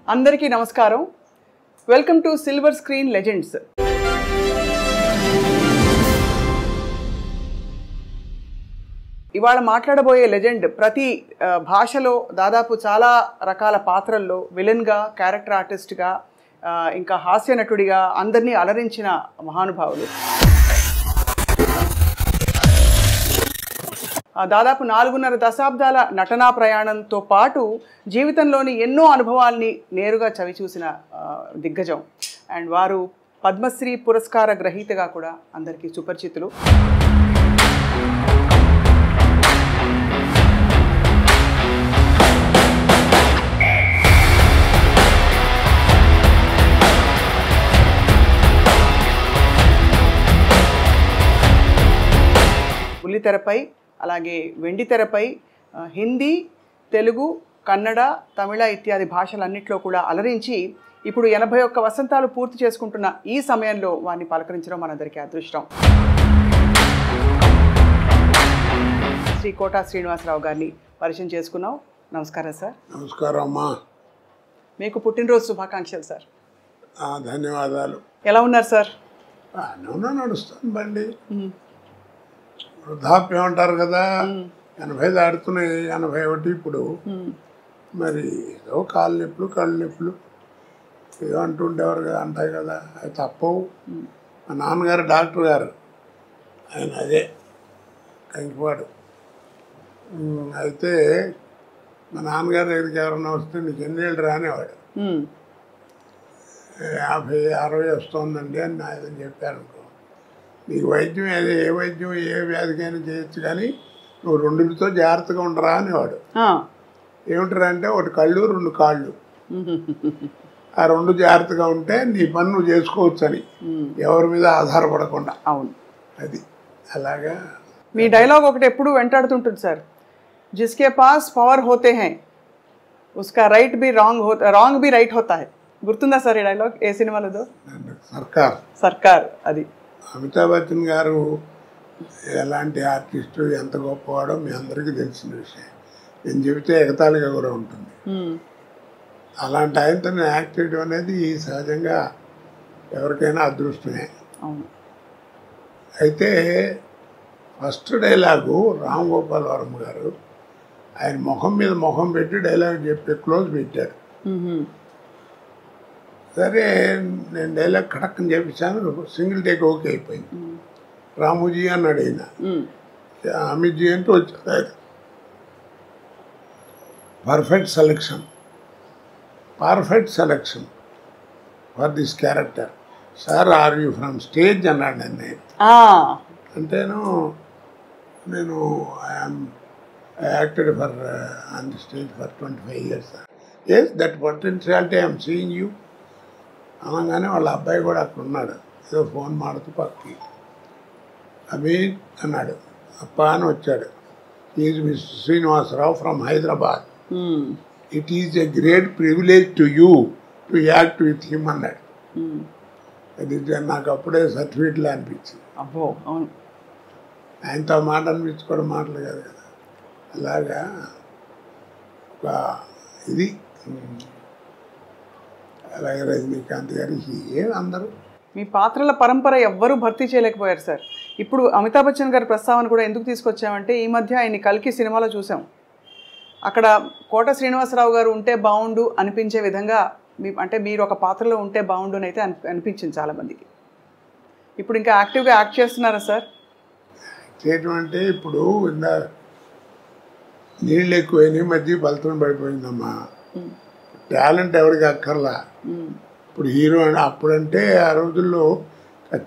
అందరికీ నమస్కారం. Welcome to silver screen legends. ఇవాళ మాట్లాడబోయే లెజెండ్ ప్రతి భాషలో దాదాపు చాలా రకాల పాత్రల్లో విలన్గా, క్యారెక్టర్ ఆర్టిస్ట్గా, ఇంకా హాస్య నటుడిగా అందరినీ అలరించిన మహానుభావులు. దాదాపు 4.5 దశాబ్దాల నటనా ప్రయాణంతో పాటు జీవితంలోని ఎన్నో అనుభవాల్ని నేరుగా చవిచూసిన దిగ్గజం. అండ్ వారు పద్మశ్రీ పురస్కార గ్రహీతగా కూడా అందరికీ సుపరిచితులు. బుల్లితెరపై, అలాగే వెండితెరపై హిందీ, తెలుగు, కన్నడ, తమిళ ఇత్యాది భాషలన్నింటిలో కూడా అలరించి ఇప్పుడు 81 వసంతాలు పూర్తి చేసుకుంటున్న ఈ సమయంలో వారిని పలకరించడం మనందరికీ అదృష్టం. శ్రీ కోటా శ్రీనివాసరావు గారిని పరిచయం చేసుకున్నాం. నమస్కారం సార్. నమస్కారం అమ్మా. మీకు పుట్టినరోజు శుభాకాంక్షలు సార్. ధన్యవాదాలు. ఎలా ఉన్నారు సార్? నడుస్తుంది బండి. వృద్ధాప్యం అంటారు కదా, 80 దాడుతున్నాయి, 81 ఇప్పుడు. మరి ఏదో కాళ్ళు నొప్పులు, కళ్ళు నొప్పులు ఏదో అంటుండేవారు కదా, అంటాయి కదా, అది తప్పవు. మా నాన్నగారు డాక్టర్ గారు, ఆయన అదే కంకిపాడు. అయితే మా నాన్నగారి దగ్గరికి ఎవరన్నా వస్తే నీకు ఎన్నేళ్ళు రానేవాడు. 50, 60 వస్తుందండి అని ఆయన చెప్పారు. నీకు వైద్యం ఏ వైద్యం ఏ వ్యాధికైనా చేయొచ్చు, కానీ నువ్వు 2తో జాగ్రత్తగా ఉండరా అనేవాడు. ఏమిటరా అంటే, ఒకటి కళ్ళు, 2 కాళ్ళు. ఆ 2 జాగ్రత్తగా ఉంటే నీ పని నువ్వు చేసుకోవచ్చు అని, ఎవరి మీద ఆధారపడకుండా. అవును, అది అలాగా. మీ డైలాగ్ ఒకటి ఎప్పుడు వెంటాడుతుంటుంది సార్, జిస్కే పాస్ పవర్ హోతే హై ఉస్కా రైట్ బి రాంగ్ బి రైట్ హోతా హై. గుర్తుందా సార్ ఈ డైలాగ్? ఏ సినిమాలో? సర్కార్. అది అమితాబ్ బచ్చన్ గారు ఎలాంటి ఆర్టిస్టు, ఎంత గొప్పవాడో మీ అందరికీ తెలిసిన విషయం. నేను చెబితే ఎగతాళిగా కూడా ఉంటుంది. అలాంటి ఆయనతో నేను యాక్ట్ చేయడం అనేది సహజంగా ఎవరికైనా అదృష్టమే. అయితే ఫస్ట్ డైలాగు రామ్ గోపాల్ వర్మ గారు ఆయన మొహం మీద మొహం పెట్టి డైలాగ్ చెప్పి క్లోజ్ పెట్టారు. సరే, నేను డైలాగ్ కడక్కని చేపించాను, సింగిల్ టేక్ ఓకే అయిపోయింది. రాముజీ అన్నాడు ఆయన, అమిత్జీ అంటూ వచ్చాడు. Perfect selection for this character sir, are you from stage అన్నాడు నన్ను. అంటేను నేను I acted for on the stage for 25 years. Yes, that potentiality I'm seeing you అనగానే వాళ్ళ అబ్బాయి కూడా అక్కడ ఉన్నాడు, ఏదో ఫోన్ మాడుతూ పక్కకి. అమీన్ అన్నాడు. అప్ప అని వచ్చాడు. Is mister Srinivasarao from Hyderabad. It is a great privilege to you to act with him అన్నాడు. అది నాకు అప్పుడే సర్టిఫికెట్లు అనిపించింది. అబ్బో, అవును, ఆయనతో మాట అనిపించుకోవడం మాటలు కాదు కదా. అలాగా ఒక ఇది. అలాగే రజనీకాంత్ గారు, అందరూ మీ పాత్రల పరంపర ఎవ్వరూ భర్తీ చేయలేకపోయారు సార్. ఇప్పుడు అమితాబ్ బచ్చన్ గారి ప్రస్తావన కూడా ఎందుకు తీసుకొచ్చామంటే, ఈ మధ్య ఆయన కల్కి సినిమాలో చూసాం. అక్కడ కోట శ్రీనివాసరావు గారు ఉంటే బాగుండు అనిపించే విధంగా అంటే మీరు ఒక పాత్రలో ఉంటే బాగుండు అని అయితే అనిపించింది చాలామందికి. ఇప్పుడు ఇంకా యాక్టివ్గా యాక్ట్ చేస్తున్నారా సార్? చేయటం అంటే ఇప్పుడు నీళ్ళు ఎక్కువైనా మధ్య బలతం పడిపోయిందమ్మా. టాలెంట్ ఎవరికి అక్కర్లా. ఇప్పుడు హీరో అని అప్పుడంటే ఆ రోజుల్లో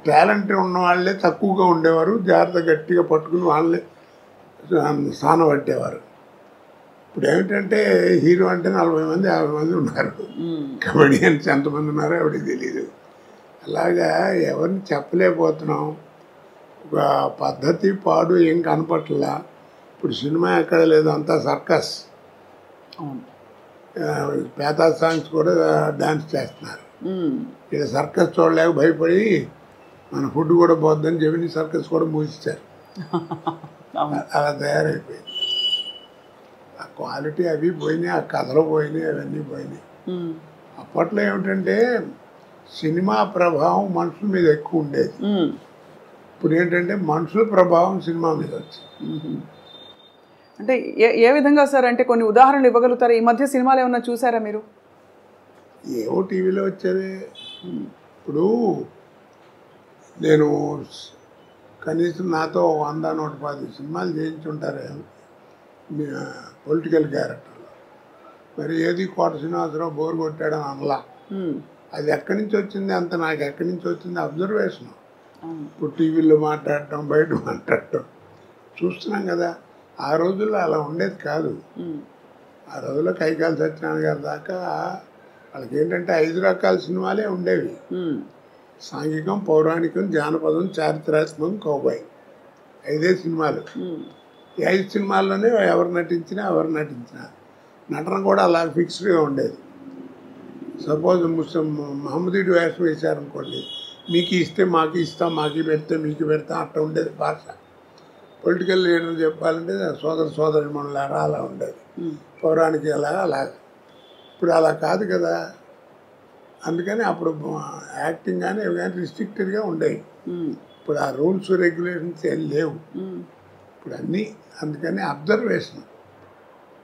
టాలెంట్ ఉన్న వాళ్ళే తక్కువగా ఉండేవారు, జాగ్రత్త గట్టిగా పట్టుకుని వాళ్ళే స్థానం పట్టేవారు. ఇప్పుడు ఏమిటంటే హీరో అంటే 40 మంది 50 మంది ఉన్నారు, కమెడియన్స్ ఎంతమంది ఉన్నారో ఎవరికి తెలియదు. అలాగా ఎవరిని చెప్పలేకపోతున్నాం. ఒక పద్ధతి పాడు ఏం కనపట్లా. ఇప్పుడు సినిమా ఎక్కడ లేదు, అంతా సర్కస్. పేతా సాంగ్స్ కూడా డాన్స్ చేస్తున్నారు. ఇక్కడ సర్కస్ చూడలేక భయపడి మన ఫుడ్ కూడా పోద్దని జెమినీ సర్కస్ కూడా మూసిస్తారు. అలా తయారైపోయింది. ఆ క్వాలిటీ అవి పోయినాయి, ఆ కథలు పోయినాయి, అవన్నీ పోయినాయి. అప్పట్లో ఏమిటంటే సినిమా ప్రభావం మనుషుల మీద ఎక్కువ ఉండేది. ఇప్పుడు ఏంటంటే మనుషుల ప్రభావం సినిమా మీద వచ్చింది. అంటే ఏ విధంగా సార్? అంటే కొన్ని ఉదాహరణలు ఇవ్వగలుగుతారా? ఈ మధ్య సినిమాలు ఏమన్నా చూసారా మీరు? ఏవో టీవీలో వచ్చేవి. ఇప్పుడు నేను కనీసం నాతో 100-110 సినిమాలు చేయించుంటారే పొలిటికల్ క్యారెక్టర్లో. మరి ఏది కోట శ్రీనివాసరావు బోర్ కొట్టాడని అనలా. అది ఎక్కడి నుంచి వచ్చింది అంత నాకు ఎక్కడి నుంచి వచ్చింది అబ్జర్వేషన్. ఇప్పుడు టీవీలో మాట్లాడటం, బయట మాట్లాడటం చూస్తున్నాం కదా. ఆ రోజుల్లో అలా ఉండేది కాదు. ఆ రోజుల్లో కైకాల సత్యనారాయణ గారి దాకా వాళ్ళకి ఏంటంటే 5 రకాల సినిమాలే ఉండేవి. సాంఘికం, పౌరాణికం, జానపదం, చారిత్రాత్మకం, కౌబాయ్. 5 సినిమాలు. ఈ 5 సినిమాల్లోనే ఎవరు నటించినా నటన కూడా అలా ఫిక్స్డ్గా ఉండేది. సపోజ్ మహమ్మదీడు వేషం వేశారనుకోండి, మీకు ఇస్తే మాకు ఇస్తాం, మాకు పెడితే మీకు పెడతాం, అట్లా ఉండేది భాష. పొలిటికల్ లీడర్ చెప్పాలంటే సోదరి మనలారా అలా ఉండేది. పౌరాణిక అలాగా. ఇప్పుడు అలా కాదు కదా. అందుకని అప్పుడు యాక్టింగ్ కానీ ఇవి కానీ రిస్ట్రిక్టెడ్గా ఉండేవి. ఇప్పుడు ఆ రూల్స్ రెగ్యులేషన్స్ ఏం లేవు. ఇప్పుడు అన్నీ అందుకని అబ్జర్వేషన్.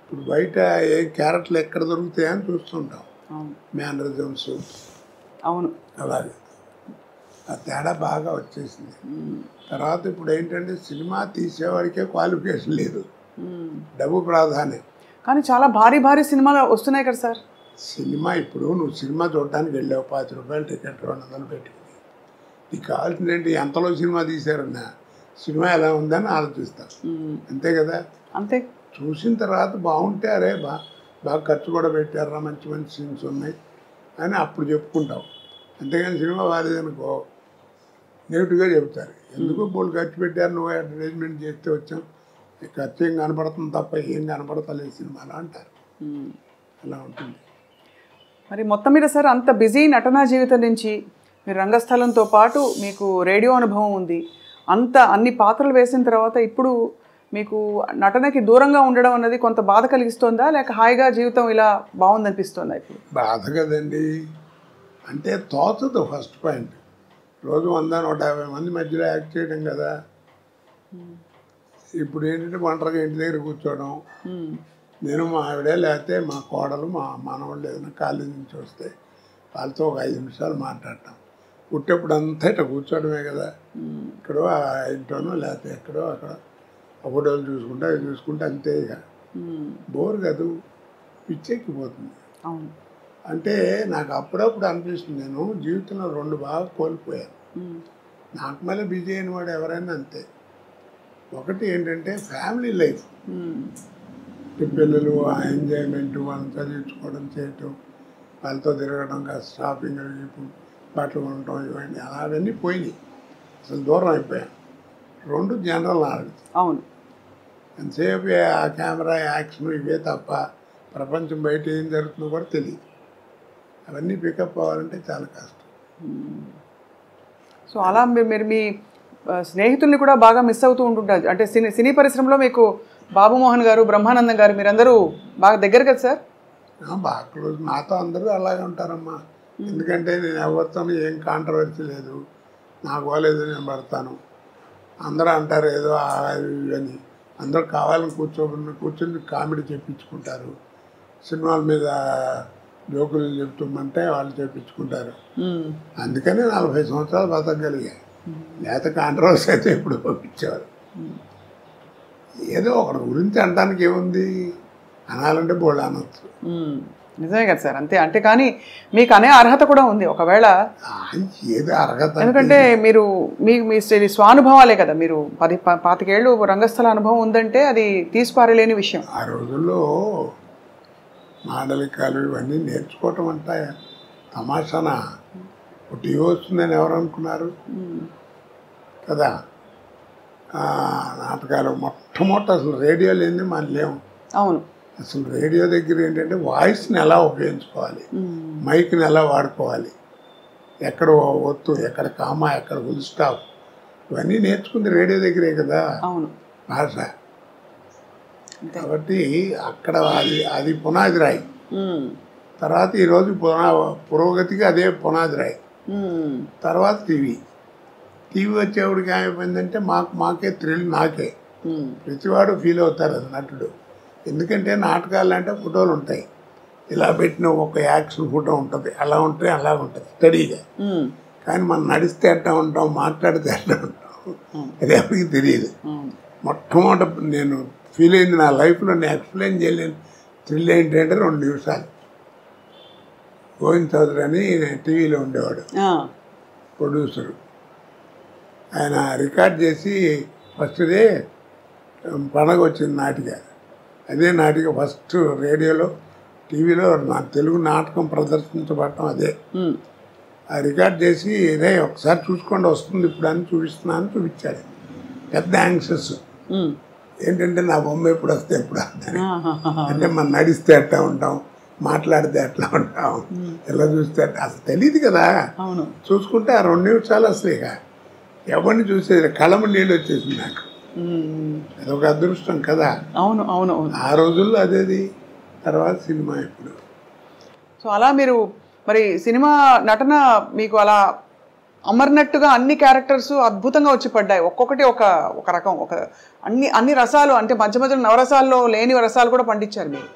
ఇప్పుడు బయట ఏ క్యారెక్టర్లు ఎక్కడ దొరుకుతాయని చూస్తుంటాం. మేనరిజమ్స్ అవును అలాగే ఆ తేడా బాగా వచ్చేసింది. తర్వాత ఇప్పుడు ఏంటంటే సినిమా తీసేవాడికే క్వాలిఫికేషన్ లేదు, డబ్బు ప్రాధాన్యం. కానీ చాలా భారీ సినిమాలు వస్తున్నాయి కదా సార్. సినిమా ఇప్పుడు నువ్వు సినిమా చూడడానికి వెళ్ళావు, 50 రూపాయలు టికెట్ 200 పెట్టుకుని, నీకు కావాల్సింది ఏంటి? ఎంతలో సినిమా తీశారన్నా సినిమా ఎలా ఉందని ఆలోచిస్తావు, అంతే కదా. అంతే. చూసిన తర్వాత బాగుంటే అరే బాగా ఖర్చు కూడా పెట్టారా, మంచి సీన్స్ ఉన్నాయి అని అప్పుడు చెప్పుకుంటావు. అంతేగాని సినిమా బాగాలేదనుకో నెగిటివ్గా చెబుతారు. ఎందుకు బోళ్ళు ఖర్చు పెట్టారు, నువ్వు అడ్వర్టైజ్మెంట్ చేస్తే వచ్చాం, ఖర్చు ఏం కనపడుతుంది తప్ప ఏం కనపడతలేదు సినిమాలో అంటారు. అలా ఉంటుంది. మరి మొత్తం మీద సార్ అంత బిజీ నటనా జీవితం నుంచి మీరు రంగస్థలంతో పాటు మీకు రేడియో అనుభవం ఉంది, అన్ని పాత్రలు వేసిన తర్వాత ఇప్పుడు మీకు నటనకి దూరంగా ఉండడం అన్నది కొంత బాధ కలిగిస్తుందా, లేక హాయిగా జీవితం ఇలా బాగుందనిపిస్తుందా? ఇప్పుడు బాధ కదండి. అంటే తోచదు ఫస్ట్ పాయింట్. రోజు 100-150 మంది మధ్యలో యాక్ట్ చేయడం కదా. ఇప్పుడు ఏంటంటే ఒంటరిగా ఇంటి దగ్గర కూర్చోవడం, నేను మా ఆవిడే లేకపోతే మా కోడలు మా మనవాళ్ళు ఏదైనా కాలేజీ నుంచి వస్తే వాళ్ళతో ఒక 5 నిమిషాలు మాట్లాడటం. పుట్టేప్పుడు అంతా ఇట్లా కూర్చోవడమే కదా. ఇక్కడో ఇంట్లోనో లేకపోతే ఎక్కడో అక్కడ ఫోటోలు చూసుకుంటే అంతే. ఇక బోర్ కాదు, పిచ్చెక్కిపోతుంది. అంటే నాకు అప్పుడప్పుడు అనిపిస్తుంది, నేను జీవితంలో 2 బాగా కోల్పోయాను. నాకు మళ్ళీ బిజీ అయిన వాడు ఎవరైనా అంతే. ఒకటి ఏంటంటే ఫ్యామిలీ లైఫ్, పిల్లలు ఆ ఎంజాయ్మెంట్, వాళ్ళని చదివించుకోవడం చేయటం, వాళ్ళతో తిరగడం, కాస్త షాపింగ్, బట్టలు కొనటం, ఇవన్నీ అవన్నీ పోయినాయి. అసలు దూరం అయిపోయాను. 2 జనరల్ నాలెడ్జ్. అవును. ఎంతసేపు ఆ కెమెరా యాక్షన్ ఇవే తప్ప ప్రపంచం బయట ఏం జరుగుతుందో కూడా తెలియదు. అవన్నీ పికప్ అవ్వాలంటే చాలా కష్టం. సో అలా మీరు మీ స్నేహితుల్ని కూడా బాగా మిస్ అవుతూ ఉంటుంటారు. అంటే సినీ పరిశ్రమలో మీకు బాబుమోహన్ గారు, బ్రహ్మానందం గారు మీరందరూ బాగా దగ్గర కదా సార్? బాగా క్లోజ్. నాతో అందరూ అలాగే ఉంటారమ్మా. ఎందుకంటే నేను ఎవరితో ఏం కాంట్రవర్సీ లేదు, నాకు పోలేదు, నేను పడతాను. అందరూ అంటారు ఏదో అని, అందరూ కావాలని కూర్చొని కామెడీ చెప్పించుకుంటారు. సినిమాల మీద జోకులు చెప్తామంటే వాళ్ళు చెప్పించుకుంటారు. అందుకనే 40 సంవత్సరాలు బతకగలిగాయి. లేకపోతే కాంట్రవర్సీ అయితే ఎప్పుడు పంపించేవారు. ఏదో ఒకటి గురించి అనడానికి ఏముంది, అనాలంటే బోళ్ళు అనొచ్చు. నిజమే కదా సార్, అంతే. అంటే కానీ మీకు అనే అర్హత కూడా ఉంది ఒకవేళ. ఏదో అర్హత ఎందుకంటే మీరు మీ స్వానుభవాలే కదా. మీరు 25 ఏళ్ళు రంగస్థల అనుభవం ఉందంటే అది తీసిపారలేని విషయం. ఆ రోజుల్లో మాండలికాలు ఇవన్నీ నేర్చుకోవటం అంటే తమాషానా. టీవీ వస్తుందని ఎవరు అనుకున్నారు కదా. నాటకాలు మొట్టమొదటి అసలు రేడియో లేని మనం లేవు. అవును. అసలు రేడియో దగ్గర ఏంటంటే వాయిస్ని ఎలా ఉపయోగించుకోవాలి, మైక్ని ఎలా వాడుకోవాలి, ఎక్కడ ఒత్తు, ఎక్కడ కామా, ఎక్కడ ఫుల్ స్టాప్, ఇవన్నీ నేర్చుకుంది రేడియో దగ్గరే కదా. అవును. భాష. కాబట్టి అక్కడ అది పునాది రాయి. తర్వాత ఈరోజు పురోగతికి అదే పునాది రాయి. తర్వాత టీవీ వచ్చేవాడికి ఏమైపోయిందంటే మాకే థ్రిల్ నాకే. ప్రతివాడు ఫీల్ అవుతారు అది నటుడు. ఎందుకంటే నాటకాలు అంటే ఫోటోలు ఉంటాయి, ఇలా పెట్టిన ఒక యాక్షన్ ఫోటో ఉంటుంది, అలా ఉంటుంది అలా ఉంటుంది స్టడీగా. కానీ మనం నడిస్తే ఎట్లా ఉంటాం, మాట్లాడితే ఎట్లా ఉంటాం, అది ఎవరికి తెలియదు. మొట్టమొదటి నేను ఫీల్ అయింది నా లైఫ్లో, నేను ఎక్స్ప్లెయిన్ చేయలేను థ్రిల్ ఏంటంటే 2 నిమిషాలు. గోవింద్ చౌదరి అని టీవీలో ఉండేవాడు, ప్రొడ్యూసరు. ఆయన రికార్డ్ చేసి ఫస్ట్ డే పండగ వచ్చింది నాటిక. అదే నాటిక ఫస్ట్ రేడియోలో టీవీలో నా తెలుగు నాటకం ప్రదర్శించబడటం అదే. ఆ రికార్డ్ చేసి రే ఒకసారి చూసుకోండి వస్తుంది ఇప్పుడు అని చూపిస్తున్నాను చూపించాడు. పెద్ద యాంగ్షస్ ఏంటంటే నా బొమ్మ ఎప్పుడు వస్తే ఎప్పుడు వస్తాను అంటే మనం నడిస్తే ఎట్లా ఉంటాం, మాట్లాడితే ఎట్లా ఉంటాం, ఎలా చూస్తే అసలు తెలియదు కదా. చూసుకుంటే ఆ 2 నిమిషాలు అసలు ఇక ఎవరిని చూసేది కళ్ళము నీళ్ళు వచ్చేసింది నాకు. అదొక అదృష్టం కదా. అవును అవును అవును. ఆ రోజుల్లో అదేది. తర్వాత సినిమా ఇప్పుడు. సో అలా మీరు మరి సినిమా నటన మీకు అలా అమర్నట్టుగా అన్ని క్యారెక్టర్స్ అద్భుతంగా వచ్చి పడ్డాయి. ఒక్కొక్కటి ఒక రకం, ఒక అన్ని రసాలు, అంటే మధ్య మధ్యలో నవరసాల్లో లేని రసాలు కూడా పండించారు మీరు.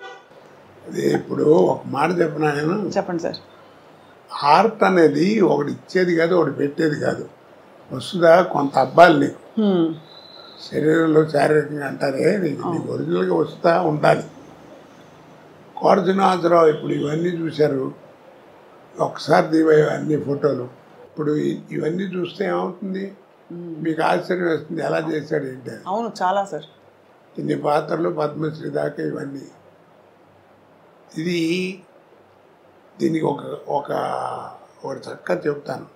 అదే ఇప్పుడు ఒక మాట చెప్పినా నేను. చెప్పండి సార్. ఆర్ట్ అనేది ఒకటి ఇచ్చేది కాదు, ఒకటి పెట్టేది కాదు. వస్తుందా కొంత అబ్బాయిలు నీకు శరీరంలో శారీరకంగా అంటారే, నీకు ఒరిజినల్గా వస్తా ఉండాలి. కోట శ్రీనివాసరావు ఇప్పుడు ఇవన్నీ చూశారు, ఒకసారి దివయ్య అన్ని ఫోటోలు. ఇప్పుడు ఇవన్నీ చూస్తే ఏమవుతుంది, మీకు ఆశ్చర్యం వేస్తుంది ఎలా చేశాడు ఏంటి. అవును చాలా సార్. ఇన్ని పాత్రలు, పద్మశ్రీ దాకా ఇవన్నీ. దీనికి ఒక చక్కగా చెప్తాను.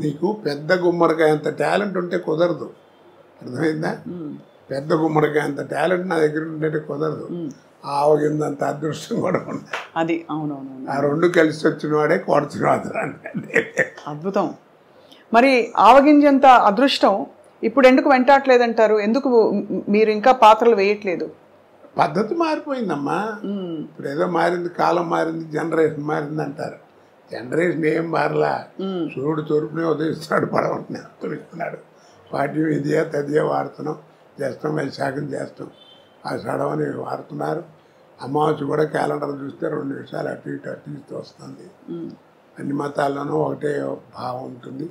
నీకు పెద్ద గుమ్మడికాయ అంత టాలెంట్ ఉంటే కుదరదు, అర్థమైందా? పెద్ద గుమ్మడికాయ అంత టాలెంట్ నా దగ్గర ఉంటే కుదరదు. ఆవగిందంత అదృష్టం కూడా ఉంది. అది అవునవును. ఆ 2 కలిసి వచ్చిన వాడే కోట శ్రీనివాసరావు. అద్భుతం. మరి ఆవగింజంత అదృష్టం ఇప్పుడు ఎందుకు వెంటాడలేదంటారు? ఎందుకు మీరు ఇంకా పాత్రలు వేయట్లేదు? పద్ధతి మారిపోయిందమ్మా. ఇప్పుడు ఏదో మారింది, కాలం మారింది, జనరేషన్ మారింది అంటారు. జనరేషన్ ఏం మారలా. సూర్యుడు తూర్పునే ఉదయిస్తున్నాడు, పడవని ఉత్తరిస్తున్నాడు. పాఠ్యం ఇదియా తదియా వాడుతున్నాం, చేస్తాం, వైశాఖం చేస్తాం, ఆ సడవని వాడుతున్నారు. అమావాస్య కూడా క్యాలెండర్ చూస్తే 2 నిమిషాలు అటు ఇటు వస్తుంది. అన్ని మతాల్లోనూ ఒకటే భావం ఉంటుంది.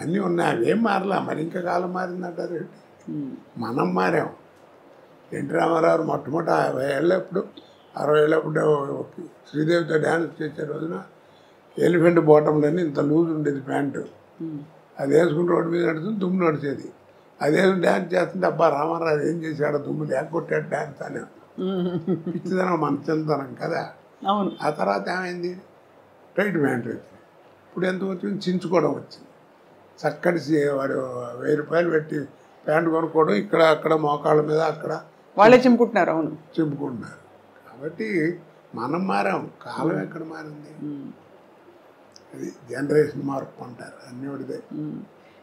అన్నీ ఉన్నాయి, అవేం మారలా. మరి ఇంకా కాలం మారిందంటారు ఏంటి? మనం మారాం. ఎన్టీ రామారావు మొట్టమొదటి 50 ఏళ్ళప్పుడు 60 ఏళ్ళప్పుడు శ్రీదేవితో డ్యాన్స్ చేసే రోజున ఎలిఫెంట్ బాటంలోని ఇంత లూజ్ ఉండేది ప్యాంటు. అది వేసుకుంటే రోడ్డు మీద నడుస్తుంది, దుమ్ము నడిచేది. అదే డ్యాన్స్ చేస్తుంటే అబ్బా రామారావు ఏం చేశాడు, దుమ్ము లేకొట్టాడు డ్యాన్స్ అని. పిచ్చిదనం మన చిన్నతనం కదా. ఆ తర్వాత ఏమైంది, టైట్ ప్యాంట్ వచ్చింది. ఇప్పుడు ఎంత వచ్చింది, చించుకోవడం వచ్చింది. చక్కటి వాడు 1000 రూపాయలు పెట్టి ప్యాంటు కొనుక్కోవడం, ఇక్కడ అక్కడ మోకాళ్ళ మీద అక్కడ వాళ్ళే చింపుకుంటున్నారు. అవును చింపుకుంటున్నారు. కాబట్టి మనం మారాం, కాలం ఎక్కడ మారింది. అది జనరేషన్ మార్పు అంటారు అన్నీ ఒకటిదే.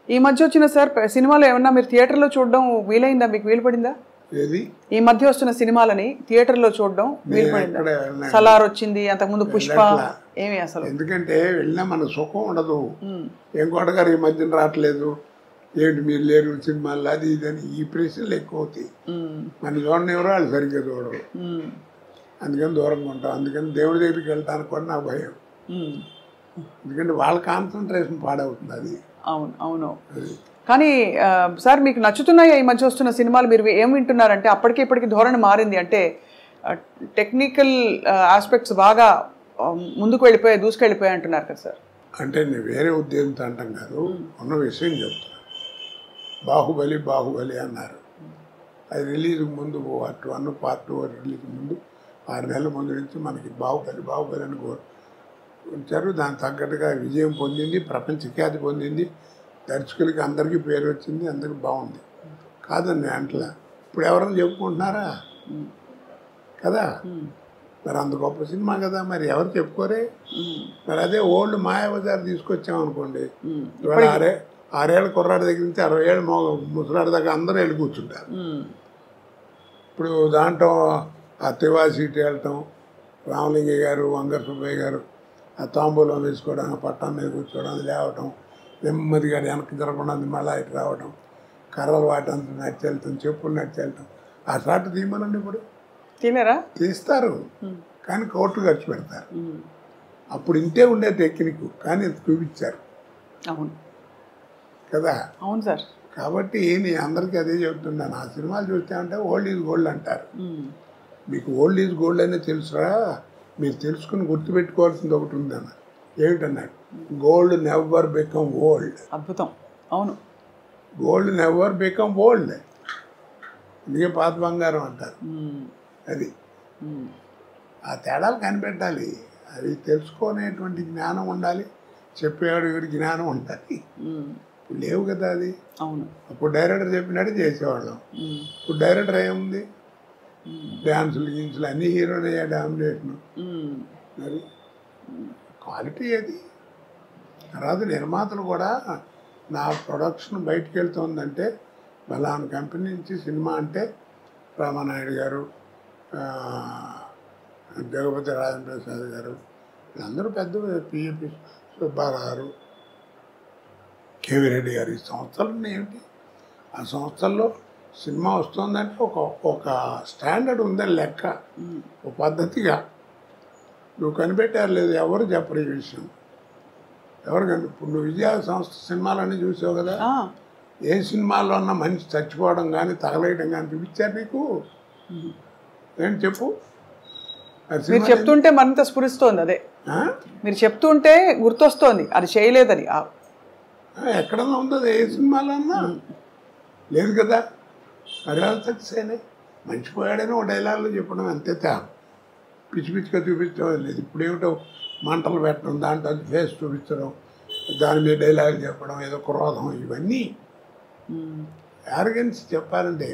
ఈ మధ్య వచ్చిన సార్ సినిమాలు ఏమన్నా మీరు థియేటర్లో చూడడం వీలైందా, మీకు వీలు పడిందా? ఏది ఈ మధ్య వస్తున్న సినిమాలని థియేటర్లో చూడడం వీలు పడిందా? సలార్ వచ్చింది, అంతకుముందు పుష్ప, ఏమి అసలు? ఎందుకంటే వెళ్ళినా మన సుఖం ఉండదు. ఏం కోటగారు ఈ మధ్యన రావట్లేదు, ఏంటి మీరు లేరు సినిమాలు, అది ఇదని ఈ ప్రశ్నలు ఎక్కువ అవుతాయి. మన చూడని ఎవరో వాళ్ళు సరిగ్గా చూడరు, అందుకని దూరంగా ఉంటాం. అందుకని దేవుడి దగ్గరికి వెళ్తానికి కూడా నాకు భయం. ఎందుకంటే వాళ్ళ కాన్సన్ట్రేషన్ పాడవుతుంది. అది అవును అవును. కానీ సార్ మీకు నచ్చుతున్నాయా ఈ మధ్య వస్తున్న సినిమాలు? మీరు ఏం వింటున్నారంటే అప్పటికి ఇప్పటికి ధోరణి మారింది, అంటే టెక్నికల్ ఆస్పెక్ట్స్ బాగా ముందుకు వెళ్ళిపోయాయి, దూసుకెళ్ళిపోయాయి అంటున్నారు కదా సార్? అంటే నేను వేరే ఉద్దేశంతో అంటాం కాదు, ఉన్న విషయం చెప్తున్నా. బాహుబలి అన్నారు, అది రిలీజ్ ముందు పార్ట్ 1 పార్ట్ 2 రిలీజ్ ముందు 6 నెలల ముందు నుంచి మనకి బాహుబలి అని ఉంచారు. దానికి తగ్గట్టుగా విజయం పొందింది, ప్రపంచ ఖ్యాతి పొందింది, దర్శకులకి అందరికీ పేరు వచ్చింది, అందరికి బాగుంది. కాదండి అంటలా. ఇప్పుడు ఎవరైనా చెప్పుకుంటున్నారా కదా? మరి అంత గొప్ప సినిమా కదా, మరి ఎవరు చెప్పుకోరే? మరి అదే ఓల్డ్ మాయాబజార్ తీసుకొచ్చామనుకోండి, ఇవాళ 6 ఏళ్ళ కుర్రాడి దగ్గర నుంచి 60 ఏళ్ళ ముసలాడి దాకా అందరూ వెళ్ళి కూర్చుంటారు. ఇప్పుడు దాంట్లో ఆ తివా సీట్ వెళ్ళటం, రామలింగయ్య గారు, వంగర సుబ్బయ్య గారు ఆ తాంబూలం వేసుకోవడం, పట్టం మీద కూర్చోవడం, అది లేవటం, నెమ్మదిగా వెనక్కి జరగకుండా మళ్ళీ ఇటు రావడం, కర్రలు వాటంతా నడిచెళ్తాం, చెప్పులు నడిచెళ్తాం. ఆ షాట్ తీయమనండి ఇప్పుడు తినరా తీస్తారు, కానీ కోట్లు ఖర్చు పెడతారు. అప్పుడు ఇంతే ఉండే టెక్నిక్, కానీ చూపించారు. అవును కదా. అవును సార్. కాబట్టి నేను అందరికీ అదే చెప్తున్నాను, ఆ సినిమాలు చూస్తే అంటే ఓల్డ్ ఈజ్ గోల్డ్ అంటారు. మీకు ఓల్డ్ ఈజ్ గోల్డ్ అనే తెలుసురా, మీరు తెలుసుకుని గుర్తుపెట్టుకోవాల్సింది ఒకటి ఉందన్న. ఏమిటన్నాడు? Gold never become old. అద్భుతం. అవును, గోల్డ్ నెవర్ బికమ్ ఓల్డ్. అందుకే పాత బంగారం అంటారు. అది ఆ తేడాలు కనిపెట్టాలి, అది తెలుసుకునేటువంటి జ్ఞానం ఉండాలి, చెప్పేవాడు వీడి జ్ఞానం ఉండాలి. లేవు కదా అది. అవును. అప్పుడు డైరెక్టర్ చెప్పినట్టు చేసేవాళ్ళం. ఇప్పుడు డైరెక్టర్ ఏముంది, డ్యాన్సులు గిన్సులు అన్ని హీరోనే డామినేషన్. మరి క్వాలిటీ అది. తర్వాత నిర్మాతలు కూడా నా ప్రొడక్షన్ బయటికి వెళ్తుందంటే బలానా కంపెనీ నుంచి సినిమా అంటే రామానాయుడు గారు, జగపతి రాజేంద్ర ప్రసాద్ గారు, వీళ్ళందరూ పెద్ద పిఎపి సుబ్బారావు గారు, కేవీ రెడ్డి గారు, ఈ సంస్థలు ఏమిటి, ఆ సంస్థల్లో సినిమా వస్తుందంటే ఒక స్టాండర్డ్ ఉందని లెక్క, ఒక పద్ధతిగా. నువ్వు కనిపెట్టారు లేదు, ఎవరు చెప్పరు ఈ విషయం. ఎవరు ఇప్పుడు నువ్వు విజయ సంస్థ సినిమాలన్నీ చూసావు కదా, ఏ సినిమాల్లో ఉన్న మనిషి చచ్చిపోవడం కానీ తగలేయడం కానీ చూపించారు నీకు? ఏంటి చెప్పు. మీరు చెప్తుంటే మరింత స్ఫురిస్తోంది. అదే మీరు చెప్తుంటే గుర్తొస్తోంది, అది చేయలేదని. ఎక్కడన్నా ఉందో ఏ సినిమాలో అన్నా లేదు కదా. మరి సక్సెస్ అయినాయి. మంచిపోయాడని ఒక డైలాగ్లో చెప్పడం అంతే, పిచ్చి పిచ్చిగా చూపించడం లేదు. ఇప్పుడు ఏమిటో మంటలు పెట్టడం, దాంట్లో ఫేస్ చూపించడం, దాని మీద డైలాగ్ చెప్పడం, ఏదో క్రోధం, ఇవన్నీ యారగెన్స్ చెప్పాలంటే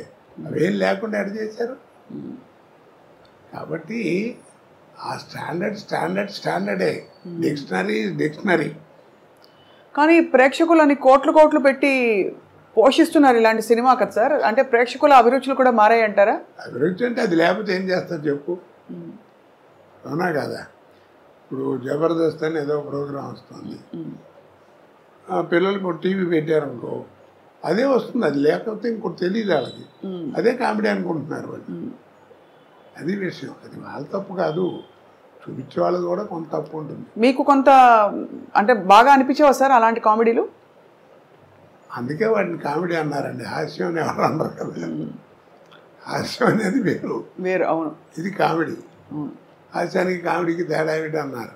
అవేం లేకుండా ఎడ చేశారు. కాబట్టి ఆ స్టాండర్డే. డిక్షనరీ. కానీ ప్రేక్షకులని కోట్లు పెట్టి పోషిస్తున్నారు ఇలాంటి సినిమా కదా సార్. అంటే ప్రేక్షకుల అభిరుచులు కూడా మారాయి అంటారా? అభిరుచి అంటే అది లేకపోతే ఏం చేస్తారు చెప్పు. అవునా కదా. ఇప్పుడు జబర్దస్త్ అని ఏదో ప్రోగ్రాం వస్తుంది, పిల్లలు ఇప్పుడు టీవీ పెట్టారనుకో అదే వస్తుంది, అది లేకపోతే ఇంకోటి తెలియదు వాళ్ళకి, అదే కామెడీ అనుకుంటున్నారు వాళ్ళు. అది విషయం. అది వాళ్ళ తప్పు కాదు, చూపించే వాళ్ళది కూడా కొంత తప్పు ఉంటుంది. మీకు కొంత అంటే బాగా అనిపించేవా సార్ అలాంటి కామెడీలు? అందుకే వాటిని కామెడీ అన్నారండి, హాస్యం అని ఎవరు అన్నారు కదా. హాస్యం అనేది వేరు. అవును. ఇది కామెడీ. హాస్యానికి కామెడీకి తేడా ఏమిటి అన్నారు.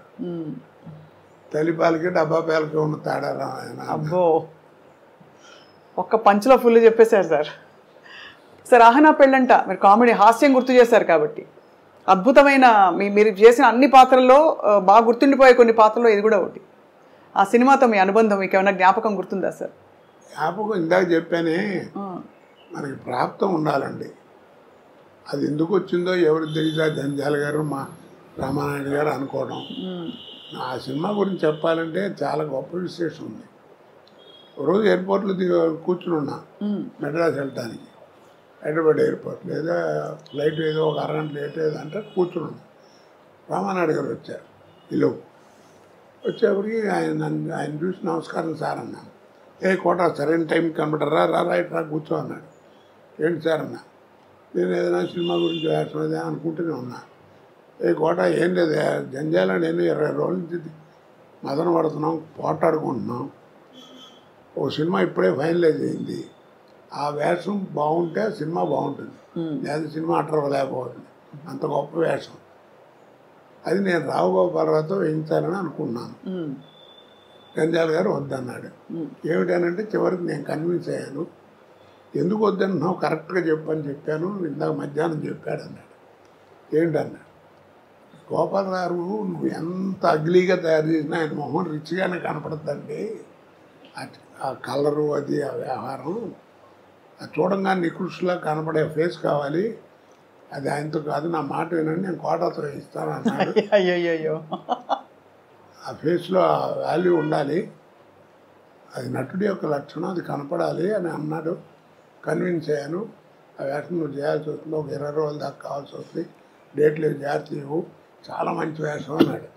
తల్లిపాలకి డబ్బా పాలకి ఉన్న తేడా రా. అబ్బో, ఒక్క పంచులో ఫుల్ చెప్పేశారు సార్. సార్ ఆహనా పెళ్ళంట మీరు కామెడీ హాస్యం గుర్తు చేశారు కాబట్టి అద్భుతమైన మీరు చేసిన అన్ని పాత్రల్లో బాగా గుర్తుండిపోయే కొన్ని పాత్రల్లో ఇది కూడా ఒకటి. ఆ సినిమాతో మీ అనుబంధం మీకు ఏమైనా జ్ఞాపకం గుర్తుందా సార్? జ్ఞాపకం ఇందాక చెప్పానే, మనకి ప్రాప్తం ఉండాలండి. అది ఎందుకు వచ్చిందో ఎవరికి తెలియదా, జంజాల గారు మా రామానాయుడు గారు అనుకోవడం. ఆ సినిమా గురించి చెప్పాలంటే చాలా గొప్ప విశేషం ఉంది. రోజు ఎయిర్పోర్ట్లో కూర్చుని ఉన్నా మెడ్రాస్ వెళ్ళటానికి, హైదరాబాద్ ఎయిర్పోర్ట్ లేదా ఫ్లైట్ ఏదో ఒక అరగంట లేట్ ఏదంటే కూర్చుని ఉన్నా. రామానాయుడు గారు వచ్చారు. ఈలో వచ్చేప్పటికి ఆయన చూసి నమస్కారం సార్ అన్నాను. కోట సరైన టైంకి కనబడరా, రైట్ రా కూర్చో అన్నాడు. ఏంటి సార్ అన్నా. నేను ఏదైనా సినిమా గురించి వేస్తున్నదే అనుకుంటూనే ఉన్నా. కోట ఏం లేదు, జంజాల నేను 20 రోజుల నుంచి మదన పడుతున్నాం, పోటాడుకుంటున్నాం. ఓ సినిమా ఇప్పుడే ఫైనలైజ్ అయింది. ఆ వేషం బాగుంటే సినిమా బాగుంటుంది, లేదా సినిమా అట్రవలేకపోతుంది. అంత గొప్ప వేషం అది. నేను రావు గోపాలరావుతో వేయించాలని అనుకున్నాను. జంజాల గారు వద్దన్నాడు. ఏమిటనంటే చివరికి నేను కన్విన్స్ అయ్యాను. ఎందుకు వద్దన్నావు, కరెక్ట్గా చెప్పని చెప్పాను, ఇందాక మధ్యాహ్నం చెప్పాడు అన్నాడు. ఏంటన్నాడు, గోపాలరావు నువ్వు ఎంత అగ్లీగా తయారు చేసినా ఆయన మొహం రిచ్గానే కనపడుతుందండి. ఆ కలరు, అది ఆ వ్యవహారం, అది చూడంగా నికృష్లా కనపడే ఫేస్ కావాలి, అది ఆయనతో కాదు, నా మాట వినండి, నేను కోటతో ఇస్తాను అన్నాడు. అయ్యో, ఆ ఫేస్లో ఆ వాల్యూ ఉండాలి, అది నటుడి యొక్క లక్షణం, అది కనపడాలి అని అన్నాడు. కన్విన్స్ అయ్యాను. ఆ వేషం నువ్వు చేయాల్సి వస్తుంది, ఒక 20 రోజుల దాకా కావాల్సి వస్తుంది, డేట్లు జాగ్రత్త ఇవ్వు, చాలా మంచి వేషం అన్నాడు.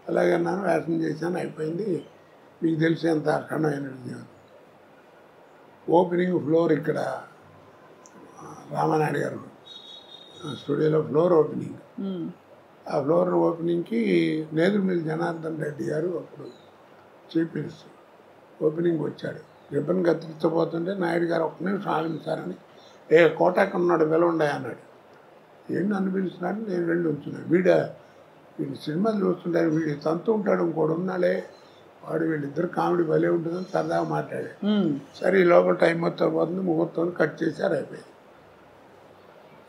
అలాగే అన్నాను, వేషం చేశాను, అయిపోయింది. మీకు తెలిసేంత అఖండమైన విజయం. ఓపెనింగ్ ఫ్లోర్ ఇక్కడ రామానాయుడు గారు స్టూడియోలో ఫ్లోర్ ఓపెనింగ్. ఆ ఫ్లోర్ ఓపెనింగ్కి నేదురుమిల్లి జనార్దన్ రెడ్డి గారు అప్పుడు చీఫ్ మినిస్టర్ ఓపెనింగ్ వచ్చాడు. రిబ్బన్ కత్తిరించబోతుంటే నాయుడు గారు ఒక్క నిమిషం ఆగించారని, కోటాకి ఉన్నాడు పిలవండి అన్నాడు. ఏంటి నన్ను పిలుస్తున్నాడు, నేను వెళ్ళి ఉంచున్నాను. వీడి సినిమాలు చూస్తుంటారు, వీడి తంతు ఉంటాడు, ఇంకోడు ఉన్నాడే వాడు, వీళ్ళిద్దరు కామెడీ భలే ఉంటుందని సరదాగా మాట్లాడాడు. సరే ఈ లోపల టైం మొత్తం పోతుంది, ముహూర్తం కట్ చేశారు, అయిపోయింది.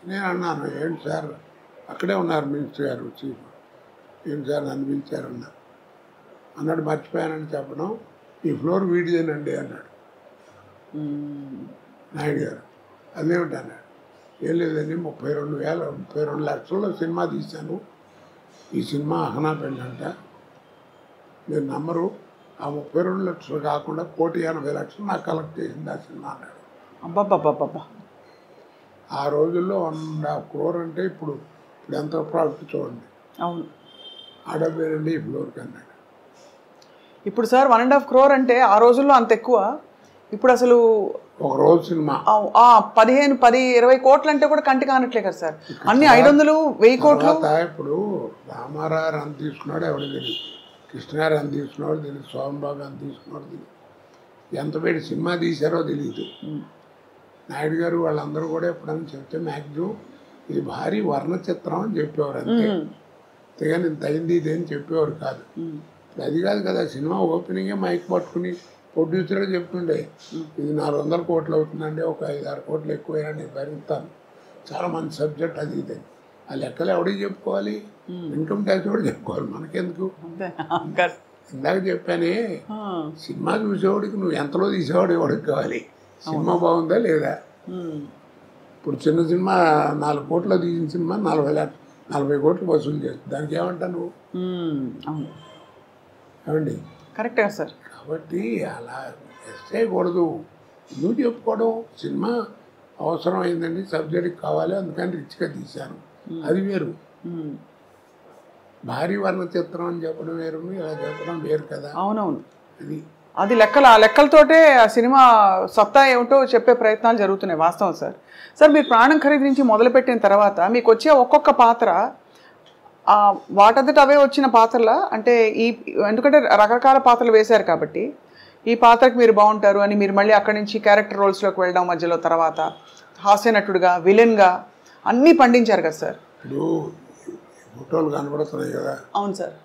నేను అన్నాను, ఏంటి సార్ అక్కడే ఉన్నారు మినిస్టర్ గారు చీఫ్, ఏంటి సార్ నన్ను పిలిచారన్నా అన్నాడు. మర్చిపోయానని చెప్పడం, ఈ ఫ్లోర్ వీడిదేనండి అన్నాడు నాయుడు గారు. అదేమిటి అన్నాడు. ఏం లేదండి, 32 లక్షల్లో సినిమా తీశాను, ఈ సినిమా అహనా పెళ్ళి అంట, మీరు నమ్మరు, ఆ 32 లక్షలు కాకుండా 1,80,00,000 నాకు కలెక్ట్ చేసింది ఆ సినిమా అన్నాడు. అబ్బాబ్బాబ్బా, ఆ రోజుల్లో 1.5 crore అంటే ఇప్పుడు ఎంత ప్రాఫిట్ చూడండి. అవును, ఆడపేరండి ఈ ఫ్లోర్కి అన్నాడు. ఇప్పుడు సార్ 1.5 crore అంటే ఆ రోజుల్లో అంత ఎక్కువ. ఇప్పుడు అసలు ఒక రోజు సినిమా 15-20 కోట్లు అంటే కూడా కంటి కానట్లే కదా సార్. అన్ని 500-1000 కోట్లు. ఇప్పుడు రామారావు ఎంత తీసుకున్నాడు ఎవరు తెలియదు, కృష్ణ గారు ఎంత తీసుకున్నాడు తెలియదు, సోమబాబు ఎంత తీసుకున్నాడు తెలియదు, ఎంత పెట్టి సినిమా తీశారో తెలియదు. నాయుడు గారు వాళ్ళందరూ కూడా ఎప్పుడైనా చెప్తే మ్యాక్సిమం ఇది భారీ వర్ణ చిత్రం అని చెప్పేవారు, అంతే. అంతేగాని ఇంత అయింది ఇది అని చెప్పేవారు కాదు. అది కాదు కదా, సినిమా ఓపెనింగే మైక్ పట్టుకుని ప్రొడ్యూసర్గా చెప్తుండే, ఇది 400 కోట్లు అవుతుందండి, ఒక 5-6 కోట్లు ఎక్కువైనా నేను భరిస్తాను, చాలా మంచి సబ్జెక్ట్ అది ఇది. ఆ లెక్కలు ఎవడికి చెప్పుకోవాలి, ఇన్కమ్ ట్యాక్స్ కూడా చెప్పుకోవాలి, మనకెందుకు. ఇందాక చెప్పానే, సినిమా చూసేవాడికి నువ్వు ఎంతలో తీసేవాడు ఎవడికి కావాలి, సినిమా బాగుందా లేదా. ఇప్పుడు చిన్న సినిమా 4 కోట్లు తీసిన సినిమా 40 కోట్లు వసూలు చేస్తుంది, దానికి ఏమంటా నువ్వు ఏమండి. కరెక్టే సార్. కాబట్టి అలా చేయకూడదు, నువ్వు చెప్పుకోవడం సినిమా అవసరం అయిందండి, సబ్జెక్ట్ కావాలి అందుకని రిచ్గా తీశాను, అది వేరు. భారీ వర్ణ చిత్రం అని చెప్పడం వేరు, ఇలా చెప్పడం వేరు కదా. అవునవును, అది ఆ లెక్కలతోటే ఆ సినిమా సత్తా ఏమిటో చెప్పే ప్రయత్నాలు జరుగుతున్నాయి, వాస్తవం సార్. సార్ మీరు ప్రాణం ఖరీదు నుంచి మొదలుపెట్టిన తర్వాత మీకు వచ్చే ఒక్కొక్క పాత్ర వాటంతట అవే వచ్చిన పాత్రల అంటే ఎందుకంటే రకరకాల పాత్రలు వేశారు కాబట్టి ఈ పాత్రకి మీరు బాగుంటారు అని మీరు మళ్ళీ అక్కడి నుంచి క్యారెక్టర్ రోల్స్లోకి వెళ్ళడం, మధ్యలో తర్వాత హాస్య నటుడుగా, విలన్గా అన్నీ పండించారు కదా సార్. ఇప్పుడు ఫోటోలు కనబడుతున్నాయి కదా. అవును సార్.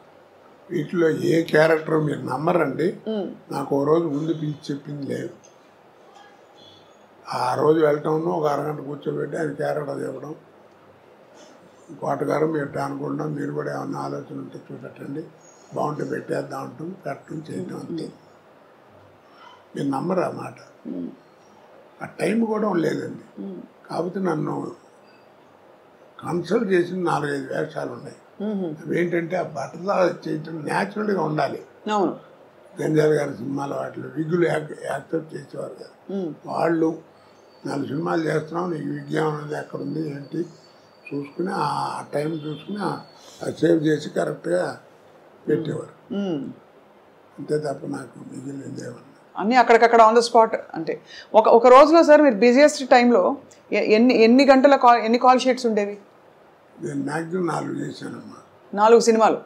వీటిలో ఏ క్యారెక్టర్ మీరు నమ్మరండి, నాకు ఓ రోజు ముందు పిలిచి చెప్పింది లేదు. ఆ రోజు వెళ్ళటం ఒక అరగంట కూర్చోబెట్టి ఆయన క్యారెక్టర్ చెప్పడం, కోటగారు మీరు అనుకుంటాం, మీరు కూడా ఏమన్నా ఆలోచన ఉంటే చూపెట్టండి, బాగుంటే పెట్టేద్దాం అంటాం, పెట్టడం చేయటం అంతే. మీరు నమ్మరు ఆ మాట. ఆ టైం కూడా లేదండి. కాకపోతే నన్ను కన్సల్ట్ చేసిన 4-5 వేషాలు ఉన్నాయి. అవేంటంటే ఆ బట్టలా చేయటం న్యాచురల్గా ఉండాలి. గంజాల గారి సినిమాలో వాటిలో విగ్గులు యాక్సెప్ట్ చేసేవారు కదా, వాళ్ళు 4 సినిమాలు చేస్తున్నాం, నీకు విజ్ఞానం అనేది ఎక్కడుంది ఏంటి చూసుకుని ఆ టైం చూసుకుని సేవ్ చేసి కరెక్ట్గా పెట్టేవారు, అంతే తప్ప నాకు మిగిలింది ఏమన్నా అన్నీ అక్కడికక్కడ ఆన్ ద స్పాట్. అంటే ఒక రోజులో సార్ మీరు బిజియెస్ట్ టైంలో ఎన్ని గంటల ఎన్ని కాల్ షీట్స్ ఉండేవి? నేను మ్యాక్సిమం 4 చేశానమ్మా. 4 సినిమాలు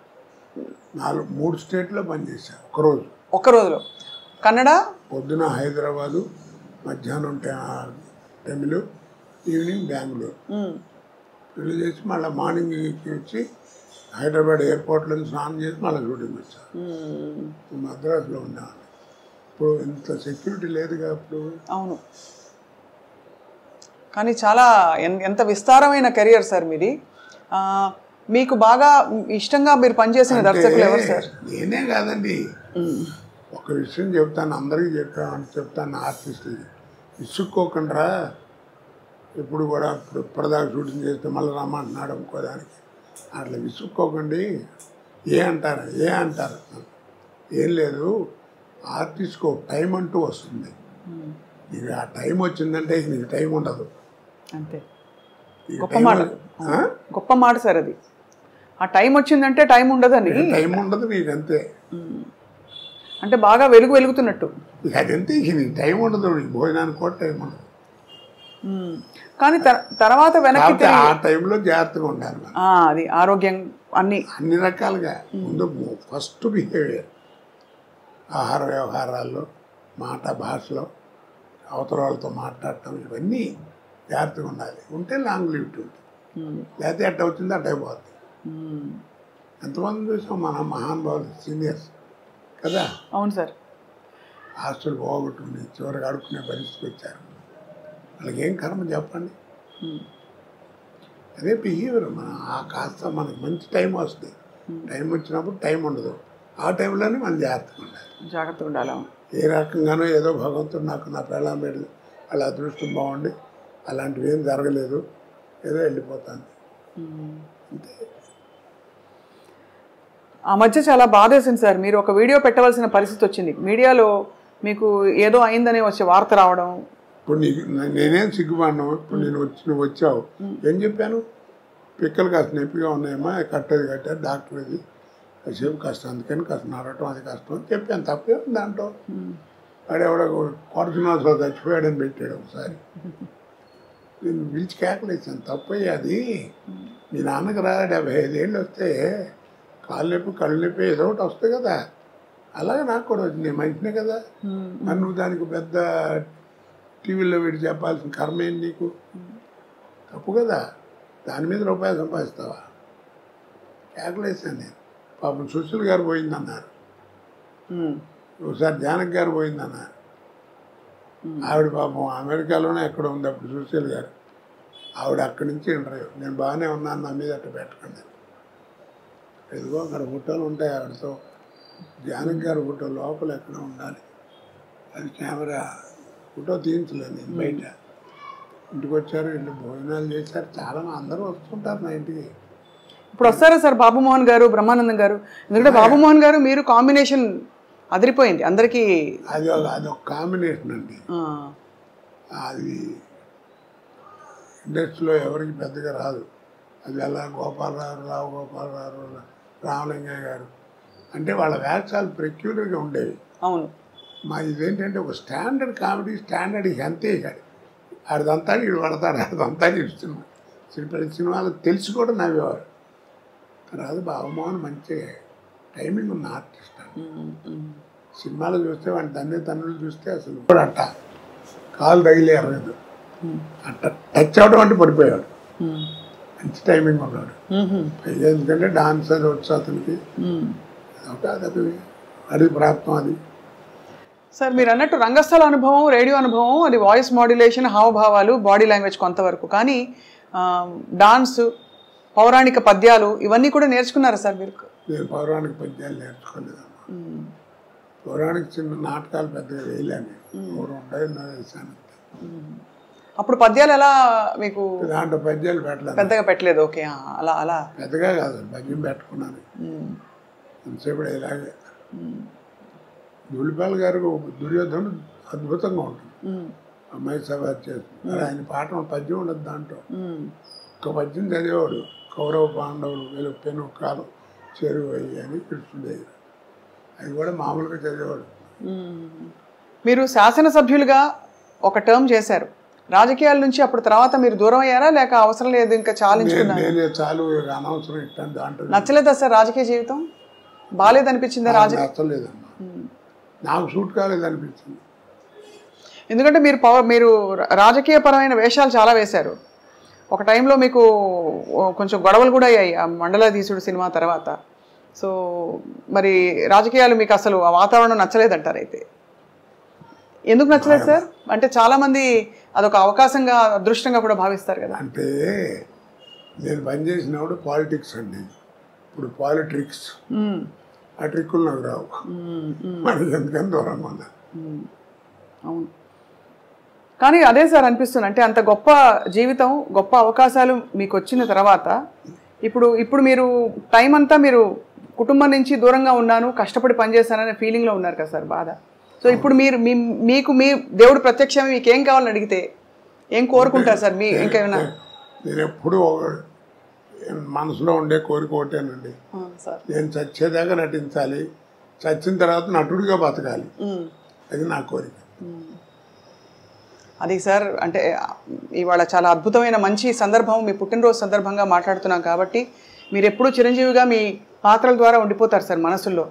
3 స్టేట్లో పనిచేశాను ఒకరోజు. ఒక్క రోజులో కన్నడ పొద్దున హైదరాబాదు, మధ్యాహ్నం తమిళ్, ఈవినింగ్ బెంగళూరు. పెళ్లి చేసి మళ్ళీ మార్నింగ్ వచ్చి హైదరాబాద్ ఎయిర్పోర్ట్లో స్నానం చేసి మళ్ళీ షూటింగ్ వచ్చాను. మద్రాసులో ఉండేవాడిని. ఇప్పుడు ఇంత సెక్యూరిటీ లేదుగా అప్పుడు. అవును, కానీ చాలా ఎంత విస్తారమైన కెరియర్ సార్ మీది. మీకు బాగా ఇష్టంగా మీరు పనిచేసిన దర్శకులు ఎవరు సార్? నేనే కాదండి, ఒక విషయం చెప్తాను, అందరికీ చెప్తాను ఆర్టిస్టులకి, విసుక్కోకుండా ఎప్పుడు కూడా ఇప్పటిదాకా షూటింగ్ చేస్తే మళ్ళీ రమ్మంటున్నాడు ఇంకోదానికి, అట్లా విసుక్కోకండి. ఏ అంటారు ఏం లేదు, ఆర్టిస్ట్కి ఒక టైం అంటూ వస్తుంది, నీకు ఆ టైం వచ్చిందంటే నీకు టైం ఉండదు. అంతే, గొప్ప మాట సార్ అది. ఆ టైం వచ్చిందంటే టైం ఉండదని. టైం ఉండదు నీకు అంతే. అంటే బాగా వెలుగుతున్నట్టు. అదంతే, నీకు టైం ఉండదు, నీకు భోజనానికి కూడా టైం ఉండదు. కానీ తర్వాత వెనక్కి ఆ టైంలో జాగ్రత్తగా ఉండాలి. అది ఆరోగ్యం అన్ని రకాలుగా. ముందు ఫస్ట్ బిహేవియర్, ఆహార వ్యవహారాల్లో, మాట భాషలో, అవతల వాళ్ళతో మాట్లాడటం, ఇవన్నీ జాగ్రత్తగా ఉండాలి. ఉంటే లాంగ్ లివిటీ ఉంటుంది. లేకపోతే ఎట్ట వచ్చిందో అట్ట అయిపోతుంది. ఎంతమంది చూసాం మన మహానుభావులు, సీనియర్స్ కదా. అవును సార్. ఆస్తులు పోగొట్టుకుని చివరికి అడుక్కునే పరిస్థితికి వచ్చారు. వాళ్ళకి ఏం కర్మ చెప్పండి. అదే బిహేవియర్. కాస్త మనకు మంచి టైం వస్తుంది. టైం వచ్చినప్పుడు టైం ఉండదు. ఆ టైంలోనే మనం జాగ్రత్తగా ఉండాలి. ఏ రకంగానో ఏదో భగవంతుడు నాకు నా పెళ్ళాం పెళ్ళి వాళ్ళ అదృష్టం బాగుండి అలాంటివి ఏం జరగలేదు, ఏదో వెళ్ళిపోతాను అంతే. ఆ మధ్య చాలా బాధేసింది సార్. మీరు ఒక వీడియో పెట్టవలసిన పరిస్థితి వచ్చింది. మీడియాలో మీకు ఏదో అయిందని వచ్చే వార్త రావడం. ఇప్పుడు నేనేం సిగ్గుపడినా. ఇప్పుడు నువ్వు వచ్చావు, ఏం చెప్పాను? పిక్కలు కాస్త నొప్పిగా ఉన్నాయమ్మా, కట్టారు డాక్టర్ ఇది కాసేపు కష్టం, అందుకని కాస్త నడవటం అది కష్టం అని చెప్పాను. తప్పే ఉంది దాంట్లో. వాడెవడో కొడుకున్నాసో చచ్చిపోయాడని పెట్టాడు ఒకసారి. నేను పిలిచి కేకలేసాను, తప్పయ్య అది. మీ నాన్నకి రా 75 ఏళ్ళు వస్తే కాళ్ళు నొప్పి కళ్ళు నొప్పి ఏదో ఒకటి వస్తాయి కదా, అలాగే నాకు కూడా వచ్చింది. నేను మంచినే కదా, మరి నువ్వు దానికి పెద్ద టీవీలో వీడు చెప్పాల్సిన కర్మ ఏంటి నీకు? తప్పు కదా. దాని మీద రూపాయలు సంపాదిస్తావా? కేకలేసాను నేను. పాపం సుశీల్ గారు పోయిందన్నారు, ఒకసారి జానకి గారు పోయిందన్నారు. ఆవిడ పాపం అమెరికాలోనే ఎక్కడ ఉంది అప్పుడు సుశీల్ గారు. ఆవిడ అక్కడి నుంచి ఇంటర్వ్యూ, నేను బాగానే ఉన్నాను, నా మీద అట్ట పెట్టకండి. ఎదుగో అక్కడ ఫోటోలు ఉంటాయి ఆవిడతో. జానకి గారు ఫోటో లోపల ఎక్కడ ఉండాలి, అది కెమెరా ఫోటో తీయించలేదు నేను బయట. ఇంటికి వచ్చారు, ఇంట్లో భోజనాలు చేశారు. చాలా అందరూ వస్తుంటారు నా ఇంటికి. ఇప్పుడు వస్తారా సార్ బాబుమోహన్ గారు, బ్రహ్మానందం గారు? ఎందుకంటే బాబుమోహన్ గారు మీరు కాంబినేషన్ అదిరిపోయింది అందరికీ. అదొక కాంబినేషన్ అండి. అది ఇండస్ట్రీలో ఎవరికి పెద్దగా రాదు. అది ఎలా గోపాలరావు, రావు గోపాలరావు, రామలింగయ్య గారు అంటే వాళ్ళ వేషాలు పెక్యులర్గా ఉండేవి. అవును. మా ఇదేంటంటే ఒక స్టాండర్డ్ కామెడీ, స్టాండర్డ్ అంతే. ఇక ఆడిదంతా వీడు పడతాడు, ఆడిదంతా ఇస్తున్నా. ప్రతి సినిమాలు తెలిసి కూడా నవ్వేవారు. తర్వాత బాబుమోహన్ మంచి టైమింగ్ ఉన్న ఆర్టిస్ట్. సినిమాలు చూస్తే వాడి తన్నులు చూస్తే అసలు కూడా అట్ట కాలు తగిలి ఎరగదు, అట్ట టచ్ అవడం అంటే పడిపోయాడు. మంచి టైమింగ్ ఉన్నాడు. ఎందుకంటే డాన్స్ అది వచ్చు అతనికి, అదొక అది ప్రాప్తం. అది సార్ మీరు అన్నట్టు రంగస్థల అనుభవం, రేడియో అనుభవం, అది వాయిస్ మాడ్యులేషన్, హావభావాలు, బాడీ లాంగ్వేజ్ కొంతవరకు. కానీ డాన్స్, పౌరాణిక పద్యాలు ఇవన్నీ కూడా నేర్చుకున్నారా సార్ మీరు? నేను పౌరాణిక పద్యాలు నేర్చుకోలేదమ్మా. పౌరాణిక చిన్న నాటకాలు పెద్దగా వేయలేను. ఉంటాయి. అప్పుడు పద్యాలు ఎలా మీకు? దాంట్లో పద్యాలు పెట్టలేదు, పెద్దగా పెట్టలేదు. ఓకే, అలా అలా పెద్దగా కాదు, పద్యం పెట్టుకున్నాను ఎంతసేపు ఇలాగే. దులిపాల గారు దుర్యోధనుడు అద్భుతంగా ఉంటుంది. అమ్మాయి సవారి చేస్తుంది. ఆయన పాట పద్యం ఉండదు దాంట్లో. ఒక పద్యం చదివేవాడు, కౌరవ పాండవులు వీళ్ళు పెను కాలం చెరువు అయ్యి అని కృష్ణుడు. అది కూడా మామూలుగా చదివేవాడు. మీరు శాసనసభ్యులుగా ఒక టర్మ్ చేశారు. రాజకీయాల నుంచి అప్పుడు తర్వాత మీరు దూరం అయ్యారా, లేక అవసరం లేదు ఇంకా నేనే చాలు అనవసరం ఇట్టాను దాంట్లో? నచ్చలేదా సార్ రాజకీయ జీవితం? బాగాలేదనిపించిందా? నచ్చలేదమ్మా, నాకు సూట్ కాలేదనిపించింది. ఎందుకంటే మీరు రాజకీయపరమైన వేషాలు చాలా వేశారు. ఒక టైంలో మీకు కొంచెం గొడవలు కూడా అయ్యాయి ఆ మండలాధీశుడు సినిమా తర్వాత. సో మరి రాజకీయాలు మీకు అసలు ఆ వాతావరణం నచ్చలేదంటారు. అయితే ఎందుకు నచ్చలేదు సార్? అంటే చాలామంది అదొక అవకాశంగా, అదృష్టంగా కూడా భావిస్తారు కదా. అంటే నేను పనిచేసినప్పుడు పాలిటిక్స్ అండి. ఇప్పుడు పాలిటిక్స్ ఆ ట్రిక్కులు నాకు రావు. మనకి ఎందుకని దూరంగా ఉన్నా. అవును. కానీ అదే సార్ అనిపిస్తుంది, అంటే అంత గొప్ప జీవితం, గొప్ప అవకాశాలు మీకు వచ్చిన తర్వాత ఇప్పుడు మీరు టైం అంతా మీరు కుటుంబం నుంచి దూరంగా ఉన్నాను, కష్టపడి పనిచేస్తాననే ఫీలింగ్లో ఉన్నారు కదా సార్, బాధ. సో ఇప్పుడు మీకు మీ దేవుడు ప్రత్యక్షంగా మీకు ఏం కావాలని అడిగితే ఏం కోరుకుంటారు సార్? మీ ఇంకేమైనా? నేను ఎప్పుడు మనసులో ఉండే కోరిక ఒకటేనండి, సార్ నేను చచ్చేదాకా నటించాలి, చచ్చిన తర్వాత నటుడిగా బతకాలి, అది నా కోరిక. అది సార్ అంటే ఇవాళ చాలా అద్భుతమైన మంచి సందర్భం, మీ పుట్టినరోజు సందర్భంగా మాట్లాడుతున్నాం కాబట్టి మీరు ఎప్పుడూ చిరంజీవిగా మీ పాత్రల ద్వారా ఉండిపోతారు సార్ మనసుల్లో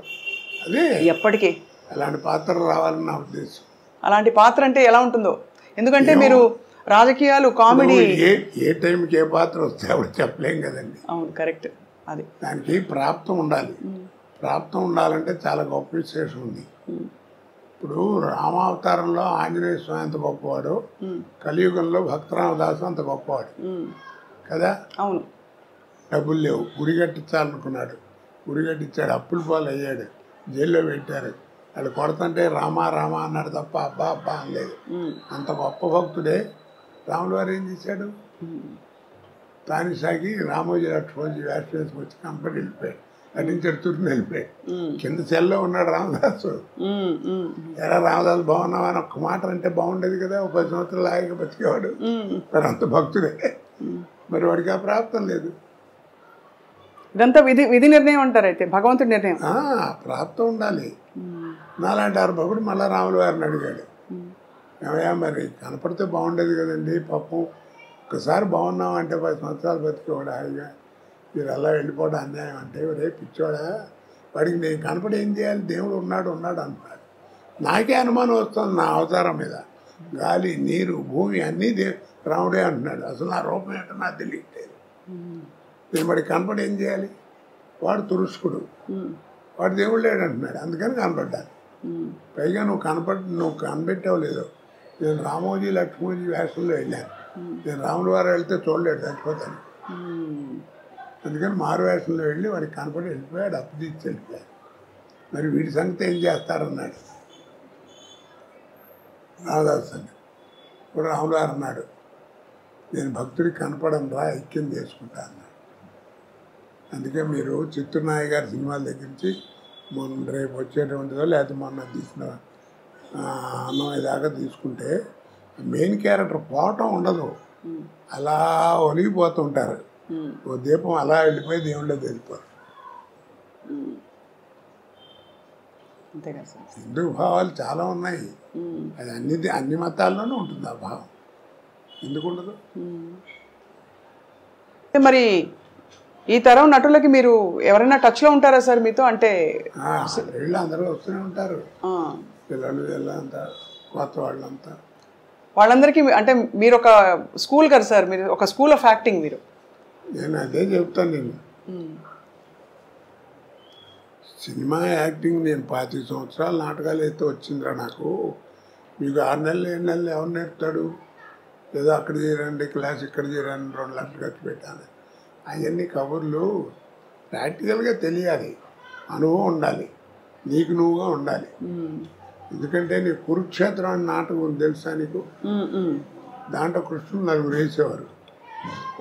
అదే ఎప్పటికీ. అలాంటి పాత్ర రావాలని నా ఉద్దేశం. అలాంటి పాత్ర అంటే ఎలా ఉంటుందో, ఎందుకంటే మీరు రాజకీయాలు, కామెడీ, ఏ టైంకి ఏ పాత్ర వస్తే అప్పుడు చెప్పలేం కదండి. అవును, కరెక్ట్. అది దానికి ప్రాప్తం ఉండాలి. ప్రాప్తం ఉండాలంటే చాలా గొప్ప విశేషం ఉంది. ఇప్పుడు రామావతారంలో ఆంజనేయ స్వామి అంత గొప్పవాడు, కలియుగంలో భక్తరామదాసు అంత గొప్పవాడు కదా. అవును. డబ్బులు లేవు, గుడి కట్టించాలనుకున్నాడు, గుడి కట్టించాడు, అప్పుల పాలు అయ్యాడు, జైల్లో పెట్టారు. వాళ్ళు కొడుతుంటే రామా రామా అన్నాడు తప్ప అబ్బా అబ్బా అనలేదు. అంత గొప్ప భక్తుడే రాముల వారు ఏం చేశాడు, తానిసాగి రామోజీ లక్ష్మణజీ వేషం వేసుకొచ్చి కంపెనీ వెళ్ళిపోయాడు, నటించాడు, తుర్ని వెళ్ళిపోయాడు. కింద సెల్లో ఉన్నాడు రామదాసు. ఎరా రామదాసు బాగున్నావా అని ఒక్క మాట అంటే బాగుండేది కదా, ఒక 10 సంవత్సరాలు ఆగి బతికేవాడు. మరి అంత భక్తుడే, మరి వాడికి ఆ ప్రాప్తం లేదు. ఇదంతా విధి నిర్ణయం అంటారు, అయితే భగవంతుడి నిర్ణయం. ప్రాప్తం ఉండాలి. నాలాంటి భక్తుడు మళ్ళీ రాముల వారిని అడిగాడు, ఏమయ్యా మరి కనపడితే బాగుండేది కదండి, పాపం ఒక్కసారి బాగున్నాం అంటే 10 సంవత్సరాలు బతికేవాడు హాయిగా, మీరు అలా వెళ్ళిపోవడం అన్యాయం అంటే, రేపు ఇచ్చాడా వాడికి నేను కనపడి ఏం చేయాలి, దేవుడు ఉన్నాడు అంటున్నాడు. నాకే అనుమానం వస్తుంది నా అవతారం మీద, గాలి నీరు భూమి అన్నీ రాముడే అంటున్నాడు. అసలు నా రూపం ఏంటో నాకు తెలియట్లేదు. నేను వాడికి కనపడి ఏం చేయాలి, వాడు తురుష్కుడు, వాడు దేవుడు లేడు అంటున్నాడు, అందుకని కనపడ్డాను. పైగా నువ్వు కనిపెట్టావు లేదో, నేను రామోజీ లక్ష్మోజీ వేషంలో వెళ్ళాను, నేను రాముల వారు వెళ్తే చూడలేడు, చచ్చిపోతాను. అందుకని మారు వేషంలో వెళ్ళి వాడికి కనపడి వెళ్ళిపోయాడు, అప్పు తీసి వెళ్ళిపోయాడు. మరి వీడి సంగతి ఏం చేస్తారన్నాడు రామదాసు అని. ఇప్పుడు రాముల వారు అన్నాడు, నేను భక్తుడికి కనపడను రా, ఐక్యం చేసుకుంటా అన్నాడు. అందుకే మీరు చిత్తూరునాయ గారి సినిమాల దగ్గర నుంచి మొన్న రేపు వచ్చేటువంటిదో లేకపోతే మొన్న తీసిన అన్నమయ్య దాకా తీసుకుంటే మెయిన్ క్యారెక్టర్ పోవటం ఉండదు, అలా ఒలిగిపోతుంటారు. ఓ దీపం అలా వెళ్ళిపోయి దేవుళ్ళకి వెళ్ళిపోరు. హిందూ భావాలు చాలా ఉన్నాయి, అది అన్ని మతాల్లోనూ ఉంటుంది ఆ భావం, ఎందుకు ఉండదు. మరి ఈ తరం నటులకి మీరు ఎవరైనా టచ్లో ఉంటారా సార్ మీతో? అంటే వీళ్ళు అందరూ వస్తూనే ఉంటారు, పిల్లలు వీళ్ళంతా, కొత్త వాళ్ళంతా. వాళ్ళందరికీ అంటే మీరు ఒక స్కూల్ కదా సార్, మీరు ఒక స్కూల్ ఆఫ్ యాక్టింగ్. మీరు నేను అదే చెప్తాను, నేను సినిమా యాక్టింగ్ నేను 25 సంవత్సరాలు నాటకాలు అయితే వచ్చిందిరా నాకు. మీకు 6 నెలలు 7 నెలలు ఎవరు నేర్పుతాడు? ఏదో అక్కడ చేరండి క్లాస్, ఇక్కడ చేరండి 2 లక్షలు ఖర్చు పెట్టాను. అవన్నీ కబుర్లు ప్రాక్టికల్గా తెలియాలి, అనుభవం ఉండాలి, నీకు నువ్వుగా ఉండాలి. ఎందుకంటే నీకు కురుక్షేత్రం అని నాటకం ఉంది తెలుసా నీకు? దాంట్లో కృష్ణుడు 4 వేసేవారు,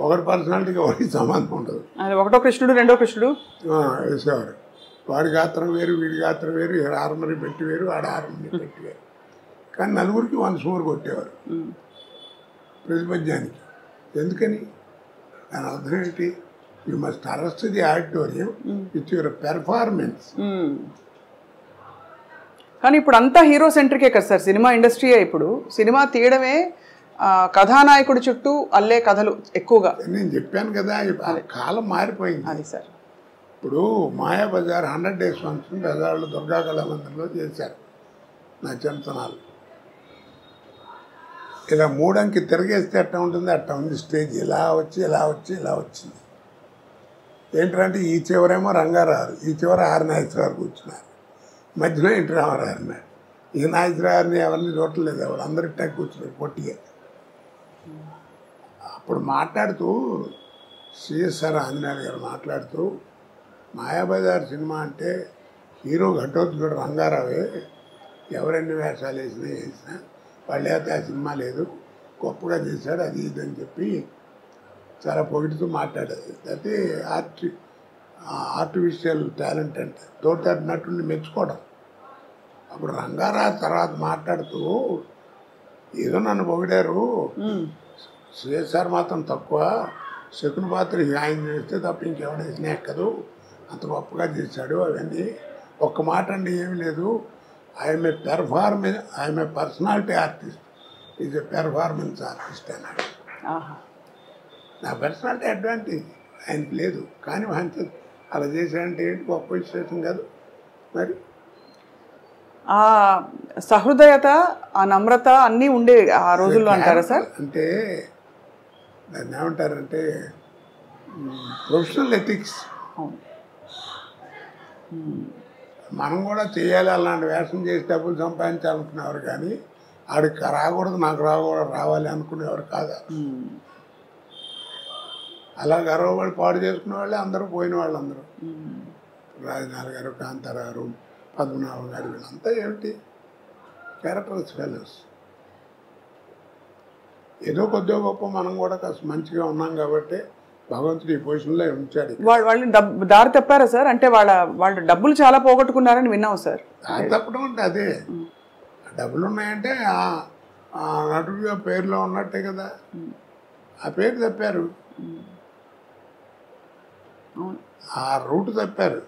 ఒకటి పర్సనాలిటీకి ఒకటి సంబంధం ఉండదు. ఒకటో కృష్ణుడు రెండో కృష్ణుడు వేసేవారు. వాడి గాత్రం వేరు, వీడి గాత్రం వేరు, ఆర్మరీ పెట్టి వేరు, ఆడ ఆర్మరీ పెట్టి వేరు, కానీ 4కి 1 సూర్ కొట్టేవారు ప్రతిపద్యానికి. ఎందుకని? దాని అర్థం ఏంటి? You must arrest the auditorium with your performance. కానీ ఇప్పుడు అంతా హీరో సెంట్రికే కదా సార్ సినిమా ఇండస్ట్రీయే. ఇప్పుడు సినిమా తీయడమే కథానాయకుడి చుట్టూ అల్లే కథలు ఎక్కువగా. నేను చెప్పాను కదా, కాలం మారిపోయింది. అది సార్ ఇప్పుడు మాయాబజార్ 100 days ఫంక్షన్ బజార్లో దుర్గా కళామందిరంలో చేశారు నా చింతనాలు. ఇలా 3 అంకి తిరిగేస్తే ఎట్లా ఉంటుంది, అట్లా ఉంది స్టేజ్. ఇలా వచ్చి ఇలా వచ్చి ఇలా వచ్చింది. ఏంటంటే ఈ చివరేమో రంగారావు, ఈ చివర ఆర్ నాగేశ్వరరావు కూర్చున్నారు, మధ్యలో ఎన్టీ రామారావు అన్నాడు. ఈ నాగేశ్వరరావుని ఎవరిని చూడలేదు, ఎవరు అందరి టెక్ కూర్చున్నారు పొట్టిగా. అప్పుడు మాట్లాడుతూ సిఎస్ఆర్ ఆంజనేయులు గారు మాట్లాడుతూ, మాయాబజార్ సినిమా అంటే హీరో ఘటోత్కచుడు రంగారావే, ఎవరెన్ని వేషాలు వేసినా వాళ్ళు అయితే ఆ సినిమా లేదు, గొప్పగా చేశాడు, అది ఇది అని చెప్పి చాలా పొగిడుతూ మాట్లాడేది. అయితే ఆర్టిఫిషియల్ టాలెంట్ అంటే తోట నటుడిని మెచ్చుకోవడం. అప్పుడు రంగారావు తర్వాత మాట్లాడుతూ, ఏదో నన్ను పొగిడారు, సిఎస్ఆర్ మాత్రం తక్కువ, శకుని పాత్ర ఆయన చేస్తే తప్ప ఇంకెవడేసినా ఎక్కదు, అంత గొప్పగా చేశాడు అవన్నీ. ఒక్క మాట అండి ఏమీ లేదు, I'm a personality artist, is a performance artist అన్నాడు. నా పర్సనాలిటీ అడ్వాంటేజ్ ఆయనకి లేదు, కానీ ఆయన అలా చేశాడంటే ఏంటి గొప్ప విశేషం కాదు మరి. ఆ సహృదయత, ఆ నమ్రత అన్నీ ఉండేవి ఆ రోజుల్లో అంటారా సార్? అంటే దాన్ని ఏమంటారంటే ప్రొఫెషనల్ ఎథిక్స్. మనం కూడా చేయాలి, అలాంటి వేషం చేసి డబ్బులు సంపాదించాలనుకునేవారు, కానీ ఆడికి రాకూడదు నాకు రావాలి అనుకునేవారు కాదు. అలా గర్వపడి పాడు చేసుకునే వాళ్ళే అందరూ, పోయిన వాళ్ళు అందరూ. రాజనాథ్ గారు, కాంతారావు గారు, పద్మనాభం గారు, వీళ్ళంతా ఏమిటి క్యారెక్టర్స్ ఫెలోస్. ఏదో కొద్దిగా గొప్ప మనం కూడా కాస్త మంచిగా ఉన్నాం కాబట్టి భగవంతుడు ఈ పొజిషన్లో ఉంచాడు. వాళ్ళు దారి తప్పారా సార్? అంటే వాళ్ళు డబ్బులు చాలా పోగొట్టుకున్నారని విన్నాం సార్. దారి తప్పడం అంటే అదే, డబ్బులు ఉన్నాయంటే ఆ నటుడిగా పేరులో ఉన్నట్టే కదా, ఆ పేరు తప్పారు, ఆ రూట్ తప్పారు.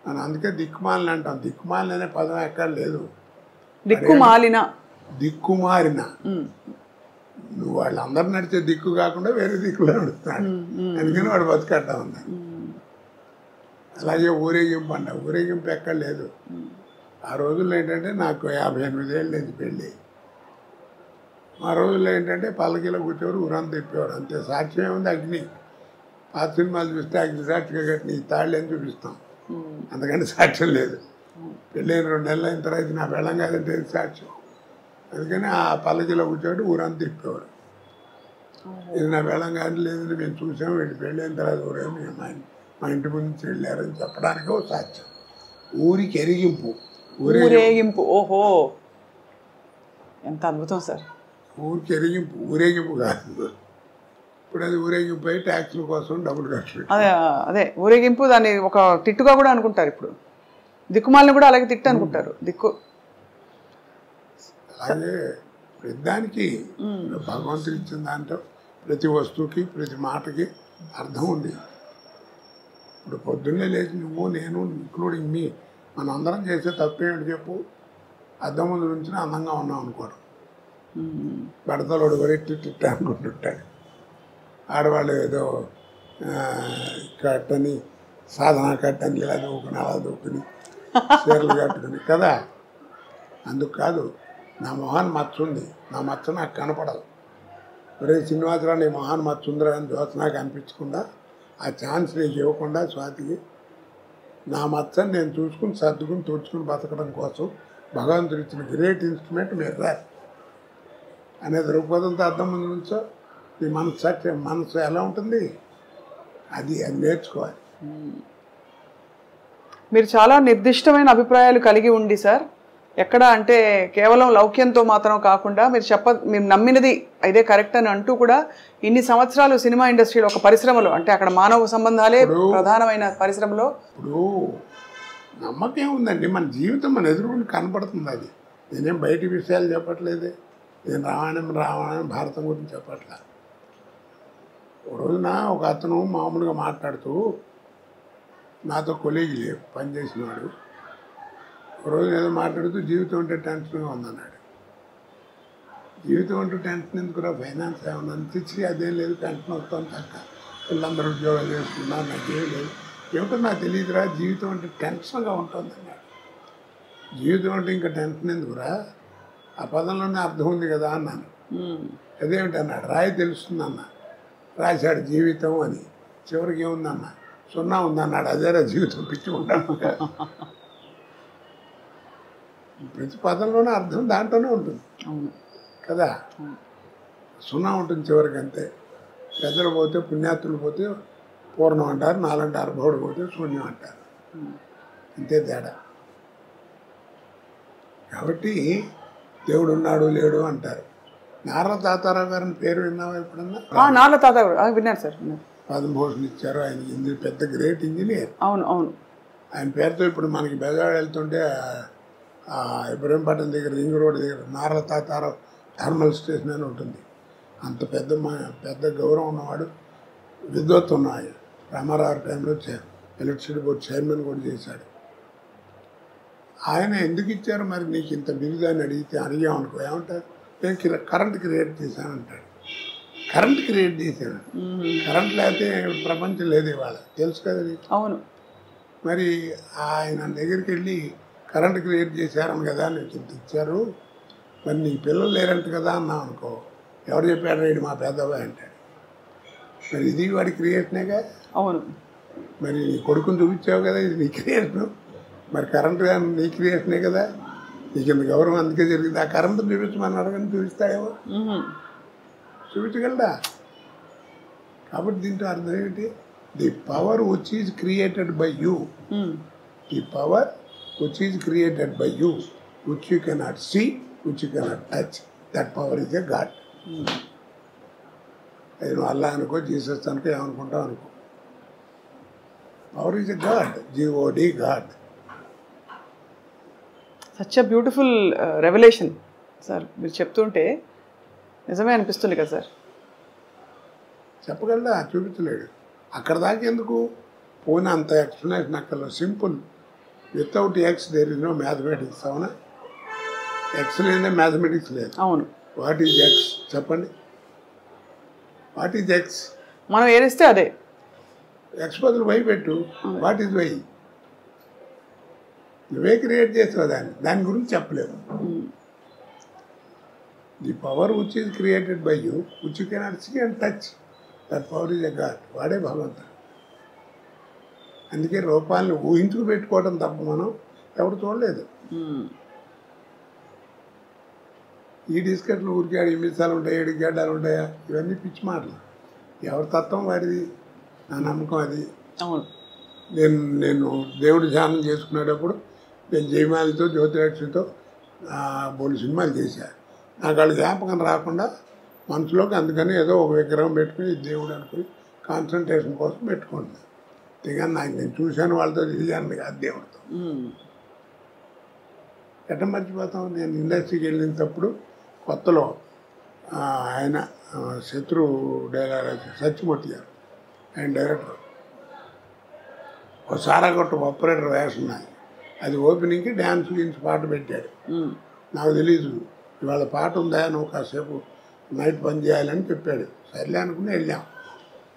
మనం అందుకే దిక్కుమాలిన అంటాం. దిక్కుమాలిన అనే పదం ఎక్కడ లేదు. దిక్కుమారిన నువ్వు వాళ్ళందరూ నడిచే దిక్కు కాకుండా వేరే దిక్కులో నడుస్తున్నాడు, అందుకని వాడు బతికట్టా ఉన్నాడు. అలాగే ఊరేగింపు అంట, ఊరేగింపు ఎక్కడ లేదు. ఆ రోజుల్లో ఏంటంటే నాకు 58 ఏళ్ళు లేదు పెళ్ళి. ఆ రోజుల్లో ఏంటంటే పల్లకిలో కూర్చోరు, ఊరంతా తిప్పేవారు, అంతే. సాక్ష్యం ఏముంది, అగ్ని. పాత సినిమాలు చూస్తే అగ్ని సాక్షిగా కట్టిన ఈ తాళ్ళు అని చూపిస్తాం, అందుకని సాక్ష్యం లేదు. పెళ్ళైన 2 నెలలు అయిన తర్వాత నా వెళ్ళం కాదంటే సాక్ష్యం. అందుకని ఆ పల్లకిలో కూర్చోబెట్టి ఊరంతా తిప్పేవారు. ఇది నా వెళ్ళం కానీ లేదని మేము చూసాము, వీళ్ళు పెళ్ళైన తర్వాత ఊరేమి మా ఇంటి ముందు నుంచి వెళ్ళారని చెప్పడానికి ఒక సాక్ష్యం. ఊరికి ఎరిగింపు, ఊరేగింపు. ఓహో, ఎంత అద్భుతం సార్. ఊరికి ఎరిగింపు, ఊరేగింపు కాదు. ఇప్పుడు అది ఊరేగింపు అయి ట్యాక్సుల కోసం డబ్బులు ఖర్చు. అదే ఊరేగింపు, దాన్ని ఒక తిట్టుగా కూడా అనుకుంటారు. ఇప్పుడు దిక్కుమాలని కూడా అలాగే తిట్టు అనుకుంటారు. దిక్కు అలాగే ప్రతిదానికి భగవంతుడు ఇచ్చిన దాంట్లో ప్రతి వస్తువుకి ప్రతి మాటకి అర్థం ఉంది. ఇప్పుడు పొద్దున్నే లేచి నువ్వు నేను ఇంక్లూడింగ్ మీ మనం అందరం చేసే తప్పేమిటి చెప్పు? అద్దం ముందు నుంచి అందంగా ఉన్నాం అనుకోరు, బడతలోడు వరెట్టి అనుకుంటుంటాడు. ఆడవాళ్ళు ఏదో కట్టని సాధన కట్టని ఇలా దూకుని అలా దూకుని చీరలు కట్టుకుని కదా. అందుకు కాదు, నా మొహాన్ని మచ్చ ఉంది, నా మచ్చ నాకు కనపడదు. ఒరే శ్రీనివాసరావు నీ మొహాన్ని మచ్చ ఉందిరా అని దోశ నాకు అనిపించకుండా, ఆ ఛాన్స్ నీకు ఇవ్వకుండా స్వాతికి నా మచ్చని నేను చూసుకుని సర్దుకుని తుడుచుకుని బతకడం కోసం భగవంతుడు ఇచ్చిన గ్రేట్ ఇన్స్ట్రుమెంట్ మీరు రా అనే దృక్పథంతో అర్థం ముందు నుంచో నీ మనసు ఎలా ఉంటుంది అది నేర్చుకోవాలి. మీరు చాలా నిర్దిష్టమైన అభిప్రాయాలు కలిగి ఉండి సార్, ఎక్కడ అంటే కేవలం లౌక్యంతో మాత్రం కాకుండా మీరు నమ్మినది ఇదే కరెక్ట్ అని అంటూ కూడా ఇన్ని సంవత్సరాలు సినిమా ఇండస్ట్రీలో ఒక పరిశ్రమలో, అంటే అక్కడ మానవ సంబంధాలే ప్రధానమైన పరిశ్రమలో ఇప్పుడు నమ్మకం ఉందండి. మన జీవితం మన ఎదురుకుండా కనపడుతుంది. అది నేనేం బయటి విషయాలు చెప్పట్లేదే, నేను రామాయణం భారతం గురించి చెప్పట్లే. ఒక రోజున ఒక అతను మామూలుగా మాట్లాడుతూ నాతో కొలీగ్ లేవు పనిచేసిన వాడు, ఒక రోజు ఏదో మాట్లాడుతూ జీవితం అంటే టెన్షన్గా ఉందన్నాడు. జీవితం అంటూ టెన్షన్ ఎందుకురా, ఫైనాన్స్ ఏమన్నా తెచ్చి అదేం లేదు, టెన్షన్ వస్తుంది తక్క, పిల్లలందరూ ఉద్యోగాలు చేసుకున్నారు, నాకేం లేదు, ఏమిటో నాకు తెలియదురా, జీవితం అంటే టెన్షన్గా ఉంటుంది అన్నాడు. జీవితం అంటే ఇంకా టెన్షన్ ఎందుకురా, ఆ పదంలోనే అర్థం ఉంది కదా అన్నాను. అదేమిటి అన్నాడు, రాయి తెలుస్తుంది అన్న. రాశాడు జీవితం అని, చివరికి ఏముందన్న 0 ఉందన్నాడు. అదేరా జీవితం, పిచ్చి ఉంటాను ప్రతి పదంలోనే అర్థం దాంట్లోనే ఉంటుంది కదా. 0 ఉంటుంది చివరికి, అంతే. పెద్దలు పోతే పుణ్యాత్తులు పోతే పూర్ణం అంటారు, నాలంటే అర్భవుడు పోతే శూన్యం అంటారు, అంతే తేడా. కాబట్టి దేవుడు ఉన్నాడు లేడు అంటారు. నార్ల తాతారావు గారిని పేరు విన్నావా ఎప్పుడన్నా? నార్ల తాతారావు విన్నాను సార్. పద్మభూషణ్ ఇచ్చారు ఆయన, పెద్ద గ్రేట్ ఇంజనీర్. అవును అవును. ఆయన పేరుతో ఇప్పుడు మనకి బెజవాడ వెళ్తుంటే ఇబ్రహీంపట్నం దగ్గర రింగ్ రోడ్ దగ్గర నార్ల తాతారావు థర్మల్ స్టేషన్ అని ఉంటుంది. అంత పెద్ద గౌరవం ఉన్నవాడు. విద్వత్ ఉన్నాయి. రామారావు టైంలో ఎలక్ట్రిసిటీ బోర్డు చైర్మన్ కూడా చేశాడు. ఆయన ఎందుకు ఇచ్చారు మరి నీకు ఇంత బిరుదాన్ని అడిగామనుకో ఏమంటారు, నేను కరెంట్ క్రియేట్ చేశానంటాడు. కరెంట్ క్రియేట్ చేశాను, కరెంట్ లేకపోతే ప్రపంచం లేదు ఇవాళ, తెలుసు కదా నీకు. అవును. మరి ఆయన దగ్గరికి వెళ్ళి కరెంట్ క్రియేట్ చేశారని కదా నీకు ఇంత ఇచ్చారు, మరి నీ పిల్లలు లేరంట కదా అన్నాం అనుకో, ఎవరు చెప్పాడు రేడు మా పెద్దబాయ్ అంటాడు. మరి ఇది వాడి క్రియేషనేగా. అవును. మరి నీ కొడుకుని చూపించావు కదా, ఇది నీ క్రియేషను. మరి కరెంట్ కానీ నీ క్రియేషనే కదా, నీకు ఇంత గౌరవం అందుకే జరిగింది. ఆ కరెంట్ చూపించమని అడగని చూపిస్తాడేమో, చూపించగలడా? కాబట్టి దీంట్లో అర్థం ఏంటి, the power which is created by you, the power which is created by you, which you cannot see, which you cannot touch, that power is a god. అది నువ్వు అల్లా అనుకో, జీసస్ అనుకో, ఏమనుకుంటావు అనుకో, power is a god, G O D god. Such a beautiful revolution sir. మీరు చెప్తుంటే నిజమే అనిపిస్తుంది కదా సార్. చెప్పగలడా? చూపించలేడు. అక్కడ దాకా ఎందుకు పోయిన అంత ఎక్స్ప్లెనేషన్ అక్కడ simple. Without X there is no mathematics. అవునా? ఎక్స్ లేదే మ్యాథమెటిక్స్ లేదు. అవును. వాట్ ఈజ్ ఎక్స్ చెప్పండి? What is X? మనం ఏరిస్తే అదే. ఎక్స్ బదులు వై పెట్టు. What is Y? నువ్వే క్రియేట్ చేస్తావు దాన్ని, దాని గురించి చెప్పలేవు. The power which is created by you, which you cannot see and touch, that power is a god. వాడే భగవంతుడు. అందుకే రూపాలను ఊహించుకు పెట్టుకోవడం తప్ప మనం ఎవరు చూడలేదు. ఈ డిస్కట్లు ఊరికే 8 నిమిషాలు ఉంటాయి, 7 గడ్డాలు ఉంటాయా, ఇవన్నీ పిచ్చి మాటలు. ఎవరి తత్వం వాడిది, నా నమ్మకం అది. నేను దేవుడి ధ్యానం చేసుకునేటప్పుడు నేను జయమాలితో జ్యోతిలక్ష్మితో బోల్డ్ సినిమాలు చేశాను. నాకు వాళ్ళు జ్ఞాపకం రాకుండా మనసులోకి, అందుకని ఏదో ఒక విగ్రహం పెట్టుకుని దేవుడు అనుకుని కాన్సన్ట్రేషన్ కోసం పెట్టుకుంటున్నాను. అంతేగాని నాకు నేను చూశాను వాళ్ళతో తిరిగాను కాదు దేవుడితో. ఎట్ట మర్చిపోతాం? నేను ఇండస్ట్రీకి వెళ్ళినప్పుడు కొత్తలో ఆయన శత్రు డైరెక్టర్ సత్యమూర్తి గారు, ఆయన డైరెక్టర్, ఒక సారాగొట్ట ఆపరేటర్ వేషం నాది. అది ఓపెనింగ్కి డ్యాన్స్ గురించి పాట పెట్టాడు. నాకు తెలీదు ఇవాళ పాట ఉందా, నువ్వు కాసేపు నైట్ పని చేయాలని చెప్పాడు. సర్లే అనుకుని వెళ్ళాం.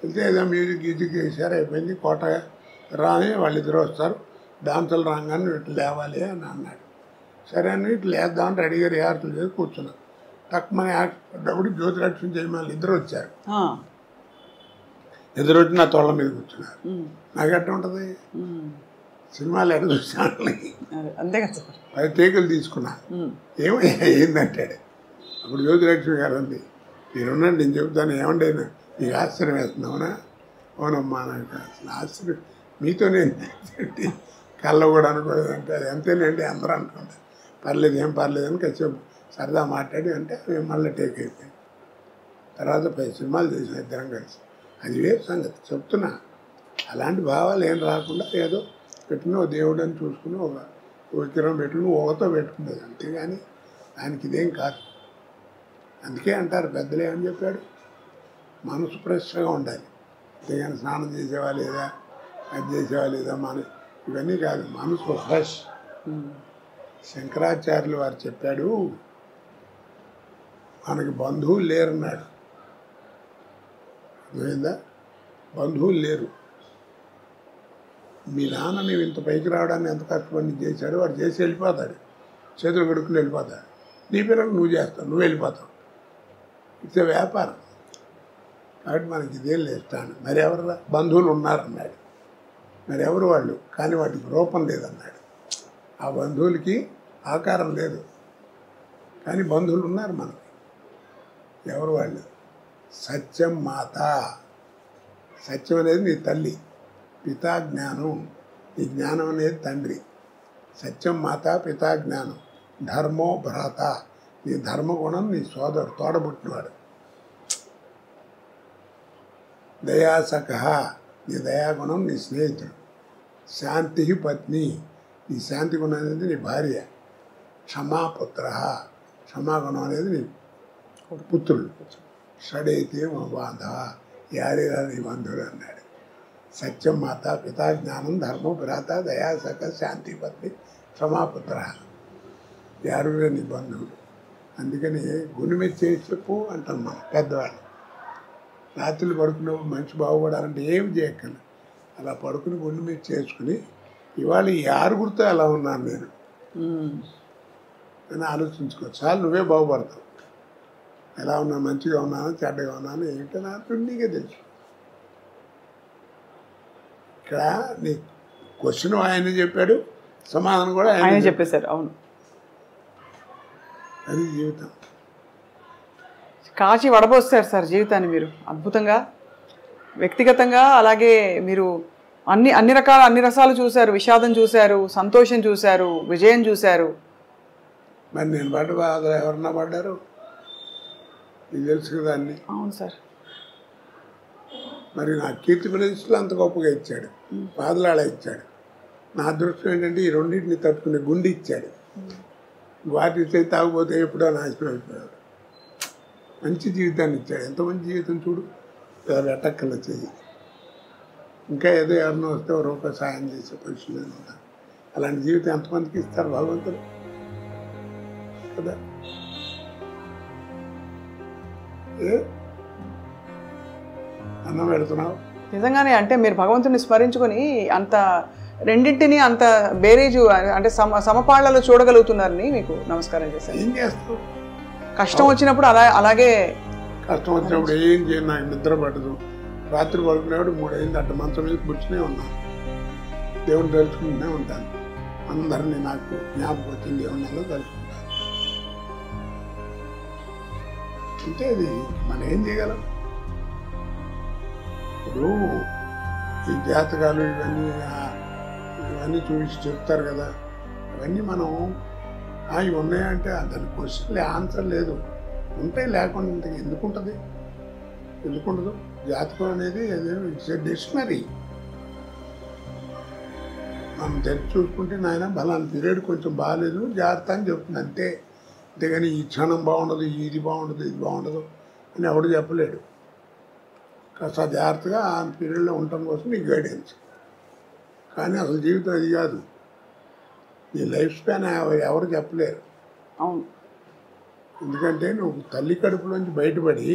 వెళ్తే ఏదో మ్యూజిక్ గీజిక్ వేసారు, అయిపోయింది. కోట రాని వాళ్ళిద్దరు వస్తారు, డాన్సులు రాగానే ఇట్లా లేవాలి అని అన్నాడు. సరే అని ఇట్లా లేద్దామని రెడీగా రిహార్సల్ చేసి కూర్చున్నాను. తక్కువని యాక్టప్పుడు జ్యోతిలక్ష్మి జయమాలి ఇద్దరు వచ్చారు. ఎదురొచ్చి నా తోళ్ళ మీద కూర్చున్నారు. నాకు ఎట్ట ఉంటుంది, సినిమాలు ఎక్కడ చూసాను, అంతే కదా. 10 టేకులు తీసుకున్నా. ఏందంటాడు. అప్పుడు జ్యోతిలక్ష్మి గారు అంది, మీరున్నాను నేను చెబుతాను, ఏమంటే నీకు ఆశ్చర్యం వేస్తున్నావునా? అవునమ్మా, నాకు అసలు ఆశ్చర్యం మీతో నేను కళ్ళ కూడా అనుకోలేదు అంటే, అది అంతేనండి అందరూ అనుకుంటారు. పర్లేదు, ఏం పర్లేదు అని కాసేపు సరదా మాట్లాడి అంటే మేము మళ్ళీ టేక్ అయిపోయింది. తర్వాత 10 సినిమాలు చేసిన ఇద్దరం కలిసి. అది వేరు సంగతి చెప్తున్నా. అలాంటి భావాలు ఏం రాకుండా ఏదో పెట్టుకుని ఓ దేవుడు అని చూసుకుని ఒక విగ్రహం పెట్టుకుని ఊగతో పెట్టుకునేది, అంతేగాని దానికి ఇదేం కాదు. అందుకే అంటారు పెద్దలు ఏమని చెప్పాడు, మనసు ఫ్రెష్గా ఉండాలి. అంతేగాని స్నానం చేసేవా లేదా, అది చేసేవా లేదా, ఇవన్నీ కాదు, మనసు ఫ్రెష్. శంకరాచార్యులు వారు చెప్పాడు, మనకి బంధువులు లేరన్నాడు. అర్థమైందా? బంధువులు లేరు. మీ నాన్న నీవు ఇంత పైకి రావడాన్ని ఎంత కష్టపడి చేశాడు, వాడు చేసి వెళ్ళిపోతాడు, చేతులు కడుక్కుని వెళ్ళిపోతాడు. నీ పిల్లలు నువ్వు చేస్తావు, నువ్వు వెళ్ళిపోతావు. ఇట్స్ వ్యాపారం. కాబట్టి మనకి ఇదేం లేస్తాను. మరి ఎవరు బంధువులు ఉన్నారన్నాడు. మరి ఎవరు వాళ్ళు? కానీ వాటికి రూపం లేదన్నాడు. ఆ బంధువులకి ఆకారం లేదు, కానీ బంధువులు ఉన్నారు మనకి. ఎవరు వాళ్ళు? సత్యం మాత. సత్యం అనేది నీ తల్లి, పితా జ్ఞానం, నీ జ్ఞానం అనేది తండ్రి. సత్యం మాత, పితా జ్ఞానం. ధర్మో భ్రాత, నీ ధర్మగుణం నీ సోదరుడు, తోడబుట్టినవాడు. దయాసఖ, నీ దయాగుణం నీ స్నేహితుడు. శాంతి పత్ని, నీ శాంతి గుణం అనేది నీ భార్య. క్షమాపుత్ర, క్షమాగుణం అనేది నీ పుత్రుడు. షడైతే బాధ, యారేరా నీ బంధువులు అన్నాడు. సత్యం మాత పితా జ్ఞానం ధర్మం భ్రాత దయాసక శాంతి పత్ని క్షమాపుత్ర, యారురా నీ బంధువులు. అందుకని గుండె మీద చేసి చెప్పు అంటాం మనం పెద్దవాళ్ళు. రాత్రులు పడుకున్నప్పుడు మనిషి బాగుపడాలంటే ఏమి చేయక్కర్లేదు, అలా పడుకుని గుండె మీద చేసుకుని ఇవాళ ఈ ఆరుగురితో ఎలా ఉన్నాను నేను అని ఆలోచించుకో. చాలు, నువ్వే బాగుపడతావు. ఎలా ఉన్నా, మంచిగా ఉన్నాను చెడ్డగా ఉన్నాను ఏమిటో నాకు నీకే తెలుసు. ఇక్కడ నీ క్వశ్చన్ ఆయన చెప్పాడు, సమాధానం కూడా ఆయన చెప్పేశారు. అవును, అది జీవితం. కాచి వడబోస్తారు సార్ జీవితాన్ని మీరు అద్భుతంగా. వ్యక్తిగతంగా అలాగే మీరు అన్ని రకాల అన్ని రసాలు చూశారు. విషాదం చూశారు, సంతోషం చూశారు, విజయం చూశారు. మరి నేను పడ్డ బాధలు ఎవరన్నా పడ్డారు? నీకు తెలుసు కదా అన్ని. అవును సార్. మరి నా కీర్తి ప్రదేశాలు అంత గొప్పగా ఇచ్చాడు, బాధలాడ ఇచ్చాడు. నా అదృష్టం ఏంటంటే ఈ రెండింటిని తట్టుకునే గుండె ఇచ్చాడు. వాటి చేతి తాగిపోతే ఎప్పుడో నాశనం అయిపోయాడు. మంచి జీవితాన్ని ఇచ్చాడు. ఎంత మంచి జీవితం చూడు, ఎవరు ఎట్టక్కల చెయ్యి. ఇంకా ఏదో ఎవరినో వస్తే ఒక రూపాయి సాయం చేసే పరిస్థితి ఉంటారు. అలాంటి జీవితం ఎంతమందికి ఇస్తారు భగవంతుడు కదా. అన్నం పెడుతున్నావు నిజంగానే. అంటే మీరు భగవంతుని స్మరించుకొని అంత రెండింటిని అంత బేరేజు అంటే సమపాళ్లలో చూడగలుగుతున్నారని మీకు నమస్కారం చేశాను. ఏం చేస్తావు? కష్టం వచ్చినప్పుడు అలాగే కష్టం వచ్చినప్పుడు ఏం చేయను, నాకు నిద్ర పడదు. రాత్రి పడుకునేవాడు 3 అయింది అట్ట మంచం మీద కూర్చునే ఉన్నాను, దేవుని తలుచుకుంటూనే ఉంటాను. అందరినీ నాకు జ్ఞాపకం వచ్చింది దేవుని తలుచుకుంటాను. అంటే అది మనం ఏం చేయగలం? ఇప్పుడు ఈ జాతకాలు ఇవన్నీ చూసి చెప్తారు కదా, అవన్నీ మనం ఇవి ఉన్నాయంటే దాని క్వశ్చన్లే ఆన్సర్ లేదు. ఉంటే లేకుండా ఎందుకుంటుంది? ఎందుకుండదు? జాతకం అనేది ఇట్స్ ఏ డిక్షనరీ. మనం తెరిచి చూసుకుంటే నాయన బలాన్ని పీరియడ్ కొంచెం బాగాలేదు జాగ్రత్త అని చెప్తుంది అంతే. అంతేగాని ఈ క్షణం బాగుండదు, ఇది బాగుండదు, ఇది బాగుండదు అని ఎవడు చెప్పలేడు. కాస్త జాగ్రత్తగా ఆ పీరియడ్లో ఉండటం కోసం నీకు గైడెన్స్. కానీ అసలు జీవితం అది కాదు. నీ లైఫ్ స్పాన్ ఎవరు చెప్పలేరు. అవును. ఎందుకంటే నువ్వు తల్లి కడుపులోంచి బయటపడి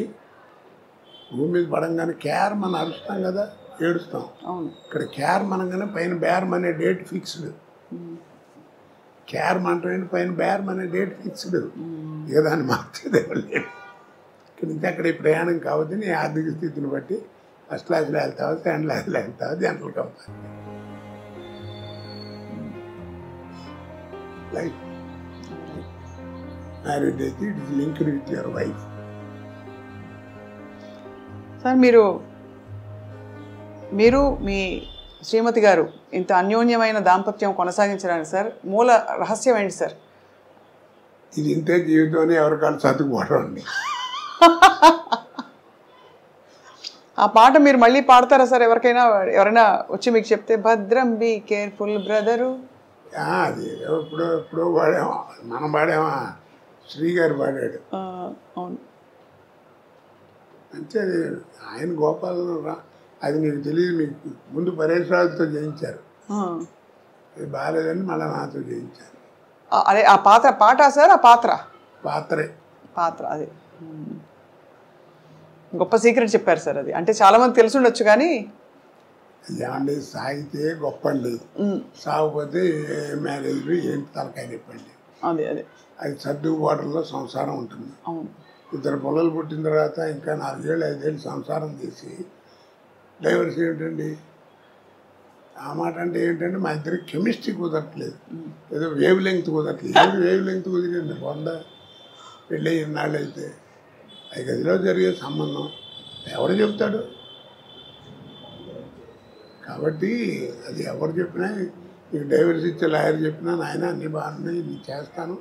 భూమి మీద పడంగానే కేర్ మనం అరుస్తాం కదా, ఏడుస్తాం. అవును. ఇక్కడ కేర్ మనగానే పైన బేరం అనే డేట్ ఫిక్స్డ్. కేర్ మనటం పైన బేరం అనే డేట్ ఫిక్స్డ్. ఇక దాన్ని మార్చేది లేదు. ఇక్కడ నుంచి అక్కడ ఈ ప్రయాణం కావద్దు. నీ ఆర్థిక స్థితిని బట్టి ఫస్ట్ క్లాస్లో వెళ్తావా, సెకండ్ క్లాస్లో వెళ్తావా, జనరల్ కంపార్ట్మెంట్. లైఫ్ మ్యారేజ్ అయితే it is linked with your wife. Sir మీరు మీ శ్రీమతి గారు ఇంత అన్యోన్యమైన దాంపత్యం కొనసాగించడానికి సార్ మూల రహస్యం ఏంటి సార్? ఇది ఇంతే జీవితం ఎవరికాళ్ళు చదువుకోవడం అండి. ఆ పాట మీరు మళ్ళీ పాడతారా సార్? ఎవరైనా వచ్చి మీకు చెప్తే భద్రం బీ కేర్ఫుల్ బ్రదరు. అది ఎప్పుడో పాడామా, మనం పాడామా, శ్రీగారు పాడాడు. అవును. అంటే ఆయన గోపాలను అది నీకు తెలియదు. మీకు ముందు పరేశ్రాలతో చేయించారు, అది బాగాలేదని మళ్ళీ నాతో చేయించారు. అదే ఆ పాట సార్? ఆ పాత్రే అదే గొప్ప సీక్రెట్ చెప్పారు సార్. అది అంటే చాలా మంది తెలిసి ఉండొచ్చు కానీ ఏమండి, సాగితే గొప్ప అండి, సాగిపోతే మ్యారేజ్ ఏంటి తలకాయ చెప్పండి. అది సర్దుబాటులో సంసారం ఉంటుంది. ఇద్దరు పిల్లలు పుట్టిన తర్వాత ఇంకా 4 ఏళ్ళు 5 ఏళ్ళు సంసారం చేసి డైవర్స్ ఏమిటండి? ఆ మాట అంటే ఏంటంటే మా ఇద్దరికి కెమిస్ట్రీ కుదరట్లేదు, ఏదో వేవ్ లెంగ్త్ కుదరట్లేదు. ఏది వేవ్ లెంగ్త్ కుదిరింది? పెళ్ళి ఇన్నాళ్ళు అయితే 5 గదిలో జరిగే సంబంధం ఎవరు చెప్తాడు? కాబట్టి అది ఎవరు చెప్పినా, నీకు డైవర్స్ ఇచ్చే లాయర్ చెప్పినా నాయన అన్నీ బాగున్నాయి నేను చేస్తాను,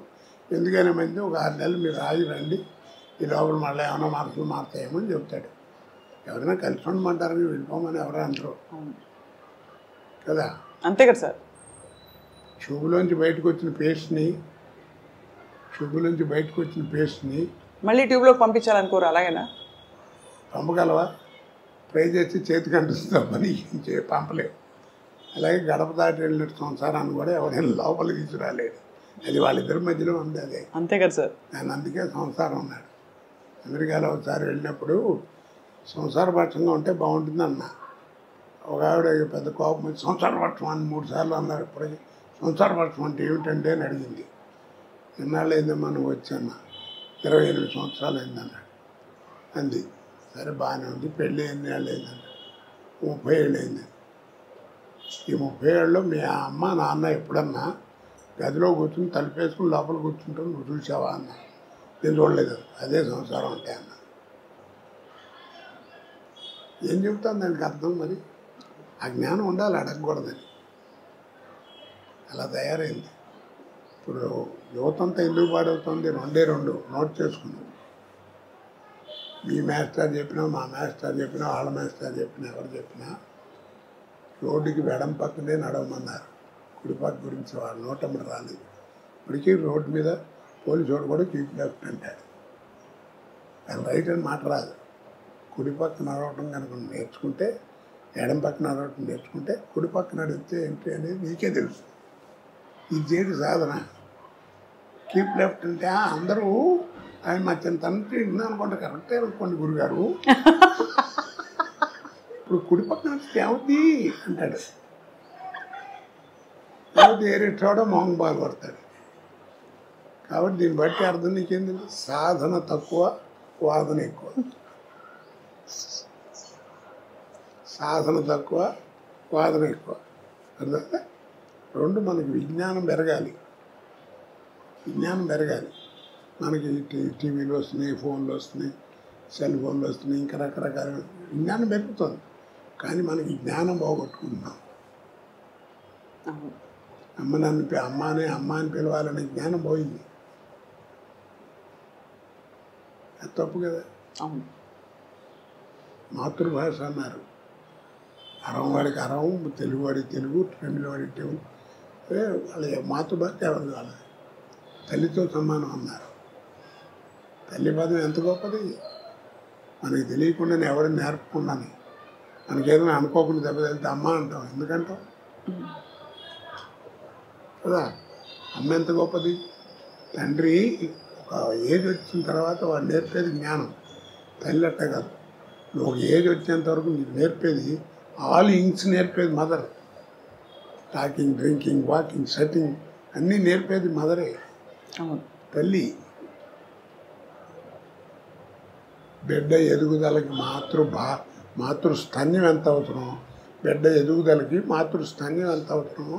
ఎందుకైనా మంది ఒక 6 నెలలు మీరు రాజు రండి, ఈ లోపల మళ్ళీ ఏమైనా మార్పులు మారుతాయేమో అని చెప్తాడు. ఎవరైనా కలిసి ఉండమంటారని వెళ్ళిపోమని ఎవరు అంటారు కదా. అంతే కదా సార్. ట్యూబ్లోంచి బయటకు వచ్చిన పేస్ట్ని మళ్ళీ ట్యూబ్లోకి పంపించాలనుకోరు, అలాగేనా? పంపగలవా? ఫ్రై చేసి చేతికి అంటుస్తాం పని పంపలేవు. అలాగే గడప దాటి వెళ్ళిన సంసారాన్ని కూడా ఎవరైనా లోపలికి తీసుకురాలేడు. అది వాళ్ళిద్దరి మధ్యలో ఉంది. అదే అంతే కదా సార్. నేను అందుకే సంసారం ఉన్నాడు. అమెరికాలో ఒకసారి వెళ్ళినప్పుడు సంసారపక్షంగా ఉంటే బాగుంటుంది అన్న. ఒక ఆవిడ పెద్ద కోపం వచ్చి సంసారపక్షం అని 3 సార్లు అన్నారు. ఇప్పటికీ సంసారపక్షం అంటే ఏమిటంటే అని అడిగింది. ఎన్నాళ్ళు అయిందమ్మా నువ్వు వచ్చాన్న? 28 సంవత్సరాలు అయిందన్నాడు. అంది. సరే బాగానే ఉంది. పెళ్ళి ఎన్ని ఏళ్ళు అయిందన్నాడు. 30 ఏళ్ళు అయింది. ఈ 30 ఏళ్ళలో మీ అమ్మ నాన్న ఎప్పుడన్నా గదిలో కూర్చుని తలుపేసుకుని లోపల కూర్చుంటావు నువ్వు చూసావా అన్న. నేను చూడలేదు. అదే సంసారం అంటే అన్న. ఏం చెబుతాను దానికి అర్థం? మరి ఆ జ్ఞానం ఉండాలి, అడగకూడదని. అలా తయారైంది. ఇప్పుడు యువతంతా ఎందుకు పాడవుతుంది? 2 నోట్ చేసుకున్నాం. మీ మాస్టర్ చెప్పినా, మా మాస్టర్ చెప్పినా, వాళ్ళ మాస్టర్ చెప్పినా, ఎవరు చెప్పినా రోడ్డుకి వెడం పక్కనే నడవమన్నారు. కుడిపక్క గురించి వాళ్ళ నోటమ్మడి రాలేదు. ఇప్పటికీ రోడ్డు మీద పోలీసు వాడు కూడా కీప్ లెఫ్ట్ అంటాడు. అది రైట్ అని మాట రాదు. కుడిపక్క నడవటం కనుక నేర్చుకుంటే, ఎడం పక్క నడవటం నేర్చుకుంటే కుడిపక్క నడిస్తే ఏంటి అనేది నీకే తెలుసు. ఇది చేయడు సాధన. కీప్ లెఫ్ట్ అంటే అందరూ ఆయన మా చిన్న తండ్రి అనుకుంటే కరెక్టే అనుకోండి గురుగారు. ఇప్పుడు కుడిపక్క నడిస్తే ఏమవుతుంది అంటాడు. ఏమవుతుంది? ఏరే చోట మొహం బాగా పడతాడు. కాబట్టి దీన్ని బట్టి అర్థం నీకేంది? సాధన తక్కువ, వాదన ఎక్కువ. సాధన తక్కువ, వాదన ఎక్కువ. అర్థం? 2 మనకి విజ్ఞానం పెరగాలి. విజ్ఞానం పెరగాలి. మనకి టీవీలు వస్తున్నాయి, ఫోన్లు వస్తున్నాయి, సెల్ ఫోన్లు వస్తున్నాయి, ఇంకా రకరకాల విజ్ఞానం పెరుగుతుంది. కానీ మనకి జ్ఞానం పోగొట్టుకుంటున్నాం. అమ్మ అని పిలవాలనే జ్ఞానం పోయింది. అది తప్పు కదా. మాతృభాష అన్నారు. అరం వాడికి అరం, తెలుగువాడికి తెలుగు, తమిళ వాడికి తెలుగు. వాళ్ళ మాతృభాష ఎవరు కాదు. తల్లితో సమానం అన్నారు. తల్లి పదం ఎంత గొప్పది. మనకి తెలియకుండానే ఎవరిని నేర్పకుండానే మనకేదైనా అనుకోకుండా దెబ్బతలితే అమ్మ అంటాం. ఎందుకంటాం కదా? అమ్మ ఎంత గొప్పది. తండ్రి ఒక ఏజ్ వచ్చిన తర్వాత వాడు నేర్పేది జ్ఞానం. తల్లి అట్ట కాదు. నువ్వు ఒక ఏజ్ వచ్చేంత వరకు నీకు నేర్పేది ఆల్ ఇంగ్స్ నేర్పేది mother. Talking, drinking, walking, sitting అన్నీ నేర్పేది మదరే, తల్లి. బిడ్డ ఎదుగుదలకి మాతృస్థన్యం ఎంత అవసరమో, బిడ్డ ఎదుగుదలకి మాతృస్థన్యం ఎంత అవసరమో,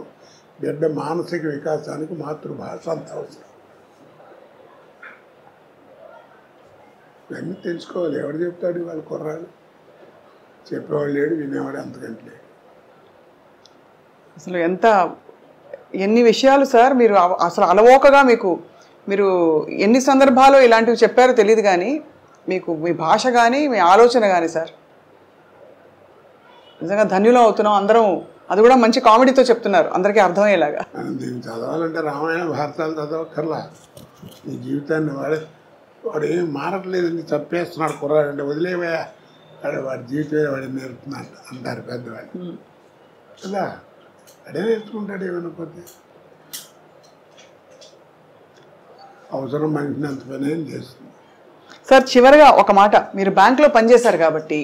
బిడ్డ మానసిక వికాసానికి మాతృభాష అంత అవసరం. ఇవన్నీ తెలుసుకోవాలి. ఎవరు చెప్తాడు వాళ్ళ కుర్రాడు? చెప్పేవాడు లేడు, వినేవాడు అంతకంటే లేడు. అసలు ఎన్ని విషయాలు సార్ మీరు అసలు అలవోకగా మీరు ఎన్ని సందర్భాలు ఇలాంటివి చెప్పారో తెలియదు. కానీ మీకు మీ భాష కానీ మీ ఆలోచన కానీ సార్ నిజంగా ధన్యులం అవుతున్నాం అందరం. అది కూడా మంచి కామెడీతో చెప్తున్నారు, అందరికీ అర్థమయ్యేలాగా. దీన్ని చదవాలంటే రామాయణ భారతాలు చదవక్కర్లా. నీ జీవితాన్ని వాడు ఏం మారట్లేదని చంపేస్తున్నాడు కుర్రాడు అంటే వదిలేవా, వాడి జీవితమే వాడి నేర్పుతున్నాడు అంటారు పెద్దవాడు కదా. అడే నేర్చుకుంటాడు ఏమనుకోతే. అవసరం మనిషిని అంత పని ఏం చేస్తుంది. సార్ చివరిగా ఒక మాట, మీరు బ్యాంకులో పనిచేశారు కాబట్టి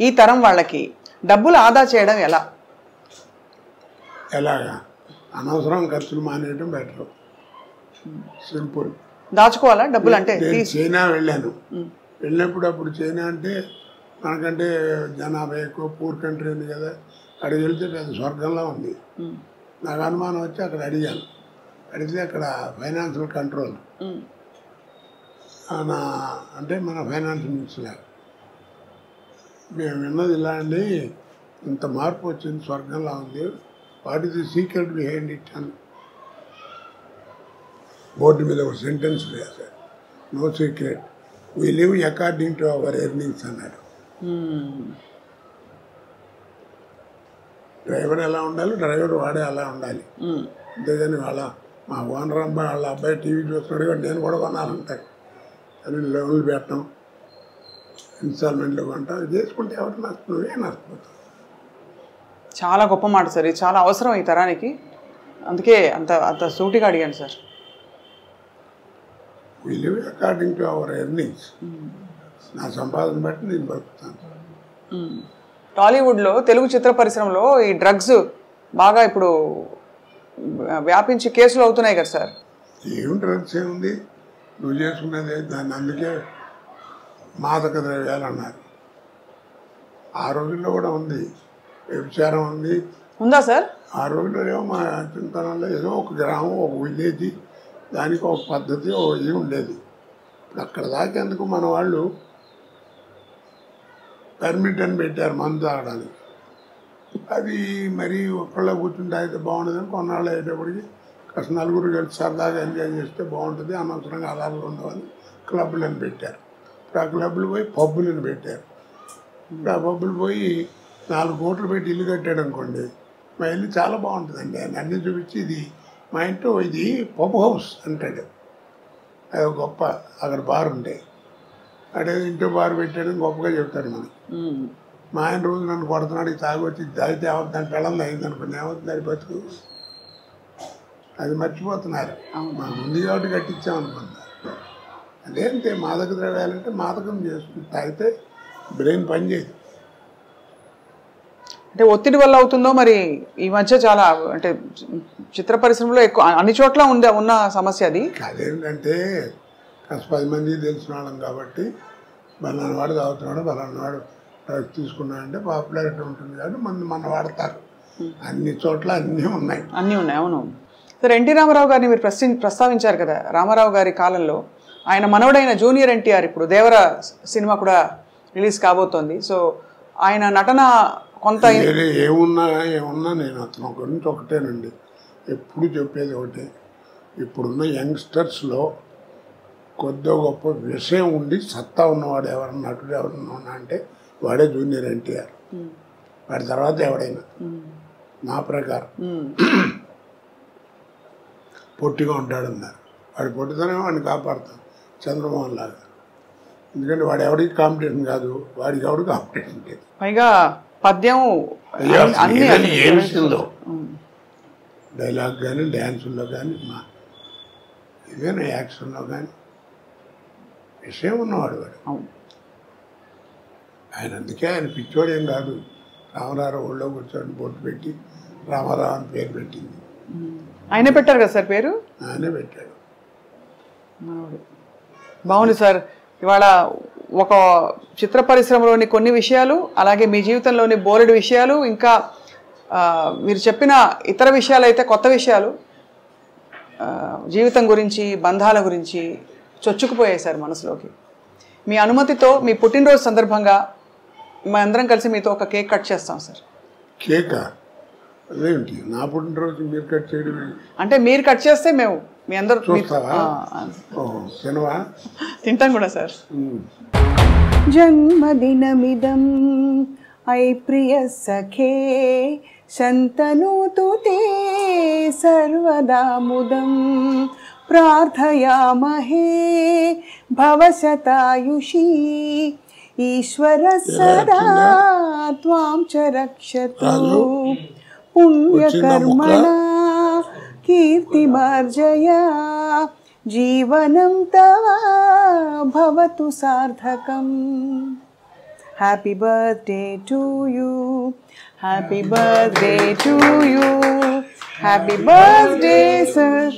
ఈ తరం వాళ్ళకి డబ్బులు ఆదా చేయడం ఎలాగా? అనవసరం ఖర్చులు మానేయడం బెటర్. సింపుల్. దాచుకోవాలా డబ్బులు? అంటే చైనా వెళ్ళాను. వెళ్ళినప్పుడు చైనా అంటే మనకంటే జనాభా ఎక్కువ, పూర్ కంట్రీ ఉంది కదా. అక్కడికి వెళ్తే పెద్ద స్వర్గంలా ఉంది. నాకు అనుమానం వచ్చి అక్కడ అడిగితే అక్కడ ఫైనాన్షియల్ కంట్రోల్ అంటే మన ఫైనాన్స్ మినిస్టర్ మేము విన్నది ఇలా అండి, ఇంత మార్పు వచ్చింది, స్వర్గంలా ఉంది, what is the secret behind it అని బోర్డు మీద ఒక సెంటెన్స్ వేశారు. No secret, we live according to our earnings అన్నాడు. డ్రైవర్ ఎలా ఉండాలి, డ్రైవర్ వాడే అలా ఉండాలి. అంతేగాని మా ఓనర్ అబ్బాయి వాళ్ళ అబ్బాయి టీవీ చూస్తున్నాడు నేను కూడా కొనాలంటాడు. అని లోన్లు పెట్టడం, ఇన్స్టాల్మెంట్లో కొంటావు చేసుకుంటే ఎవరు నష్టం, నువ్వే నష్టపోతావు. చాలా గొప్ప మాట సార్, ఇది చాలా అవసరం ఈ తరానికి, అందుకే అంత అంత సూటిగా అడిగాను sir. We live according to our earnings. నా సంపాదన బట్టి నేను బతుకుతాను. టాలీవుడ్లో తెలుగు చిత్ర పరిశ్రమలో ఈ డ్రగ్స్ బాగా ఇప్పుడు వ్యాపించి కేసులు అవుతున్నాయి కదా సార్. ఏం డ్రగ్స్ ఏముంది, నువ్వు చేసుకునేది దాన్ని. అందుకే మాదక ద్రవ్యాలు అన్నారు. ఆ రోజుల్లో కూడా ఉంది, వ్యభిచారం ఉంది. ఉందా సార్? ఆ రోజుల్లో ఏమో మా చింతనంలో ఏదో ఒక గ్రామం, ఒక విలేజ్, దానికి ఒక పద్ధతి, ఒక ఇది ఉండేది. ఇప్పుడు అక్కడ దాకేందుకు మన వాళ్ళు పర్మిట్ అని పెట్టారు మందు తాగడానికి. అది మరీ ఒక్కళ్ళ కూర్చుంటే అయితే బాగుండదని కొన్నాళ్ళు అయ్యేటప్పటికి కాస్త నలుగురు కలిసి సరదాగా ఎంజాయ్ చేస్తే బాగుంటుంది, అనవసరంగా అలాలు ఉండవని క్లబ్బులను పెట్టారు. ఇప్పుడు ఆ క్లబ్బులు పోయి పబ్బులను పెట్టారు. ఇప్పుడు ఆ పబ్బులు పోయి 4 కోట్లు పెట్టి ఇల్లు కట్టాడు అనుకోండి, మా ఇల్లు చాలా బాగుంటుందండి ఆయన అన్నీ చూపించి, ఇది మా ఇంట్లో ఇది పబ్ హౌస్ అంటాడు. అది గొప్ప, అక్కడ బార్ ఉంటాయి, అదే ఇంట్లో బార్ పెట్టాడని గొప్పగా చెప్తాడు మనకి. మా ఆయన రోజు నన్ను కొడుతున్నాడు, ఇది తాగొచ్చి తాగితే ఏమవుతుందని పెళ్ళం అయింది అనుకోండి, ఏమవుతుంది అది బతుకు, అది మర్చిపోతున్నారు. మాకు ఉంది కాబట్టి కట్టించామనుకుంటున్నారు. అదేంటే మాదక ద్రవ్యాలంటే మాదకం చేసుకుంటే తాగితే బ్రెయిన్ పనిచేయదు. అంటే ఒత్తిడి వల్ల అవుతుందో మరి ఈ మధ్య చాలా, అంటే చిత్ర పరిశ్రమలో ఎక్కువ అన్ని చోట్ల ఉన్న సమస్య అది. అదేంటంటే కాస్త 10 మందికి తెలిసిన వాళ్ళం కాబట్టి బలానా వాడు తాగుతున్నాడు, బలానా వాడు డ్రగ్స్ తీసుకున్నాడంటే పాపులారిటీ ఉంటుంది కాబట్టి మన వాడతారు. అన్ని చోట్ల అన్నీ ఉన్నాయి. అవును సార్. ఎన్టీ రామారావు గారిని మీరు ప్రస్తావించారు కదా. రామారావు గారి కాలంలో ఆయన మనవడైన జూనియర్ ఎన్టీఆర్ ఇప్పుడు దేవర సినిమా కూడా రిలీజ్ కాబోతోంది. సో ఆయన నటన కొంత ఏమున్నా నేను అతను గురించి ఒకటేనండి ఎప్పుడు చెప్పేది ఒకటే, ఇప్పుడున్న యంగ్స్టర్స్లో కొద్దిగా గొప్ప విషయం ఉండి సత్తా ఉన్నవాడు ఎవరన్నా, నటుడు ఎవరన్నా ఉన్నా అంటే వాడే జూనియర్ ఎన్టీఆర్. వాడి తర్వాత ఎవడైనా నా ప్రకారం. పొట్టిగా ఉంటాడన్నారు, వాడి పొట్టితోనే వాడిని కాపాడుతాం చంద్రమోహన్ లాగా. ఎందుకంటే వాడు ఎవరికి కాంపిటీషన్ కాదు, వాడికి ఎవరికి కాంపిటీషన్ లేదు. పైగా పద్యం ఏ విషయంలో డైలాగ్ కానీ, డ్యాన్సుల్లో కానీ, మా ఏదైనా యాక్షన్లో కానీ విషయం ఉన్నవాడు వాడు. ఆయన అందుకే ఆయన పిచ్చోడు ఏం కాదు. రామారావు ఒళ్ళో కూర్చొని బొట్టు పెట్టి రామారావు అని పేరు పెట్టింది. ఆయనే పెట్టారు కదా సార్ పేరు? ఆయనే పెట్టాడు. బాగుంది సార్. ఇవాళ ఒక చిత్ర పరిశ్రమలోని కొన్ని విషయాలు, అలాగే మీ జీవితంలోని బోలెడు విషయాలు, ఇంకా మీరు చెప్పిన ఇతర విషయాలు అయితే కొత్త విషయాలు, జీవితం గురించి, బంధాల గురించి చొచ్చుకుపోయాయి సార్ మనసులోకి. మీ అనుమతితో మీ పుట్టినరోజు సందర్భంగా మా అందరం కలిసి మీతో ఒక కేక్ కట్ చేస్తాం సార్. కేకా? అదేంటి నా పుట్టినరోజు మీరు కట్ చేయడం? అంటే మీరు కట్ చేస్తే మేము మీ అందరూ తినవా? తింటాం కూడా సార్. జన్మదినమిదం ఐ ప్రియ సఖే శంతనూతు తే సర్వదా ముదం ప్రార్థయామహే భవశతాయుషీ ఈశ్వర సదా త్వాం చ రక్షతు పుణ్యకర్మణా కీర్తిమార్జయ జీవనం తవ భవతు సార్థకం. Happy birthday to you, happy birthday to you, happy birthday sir.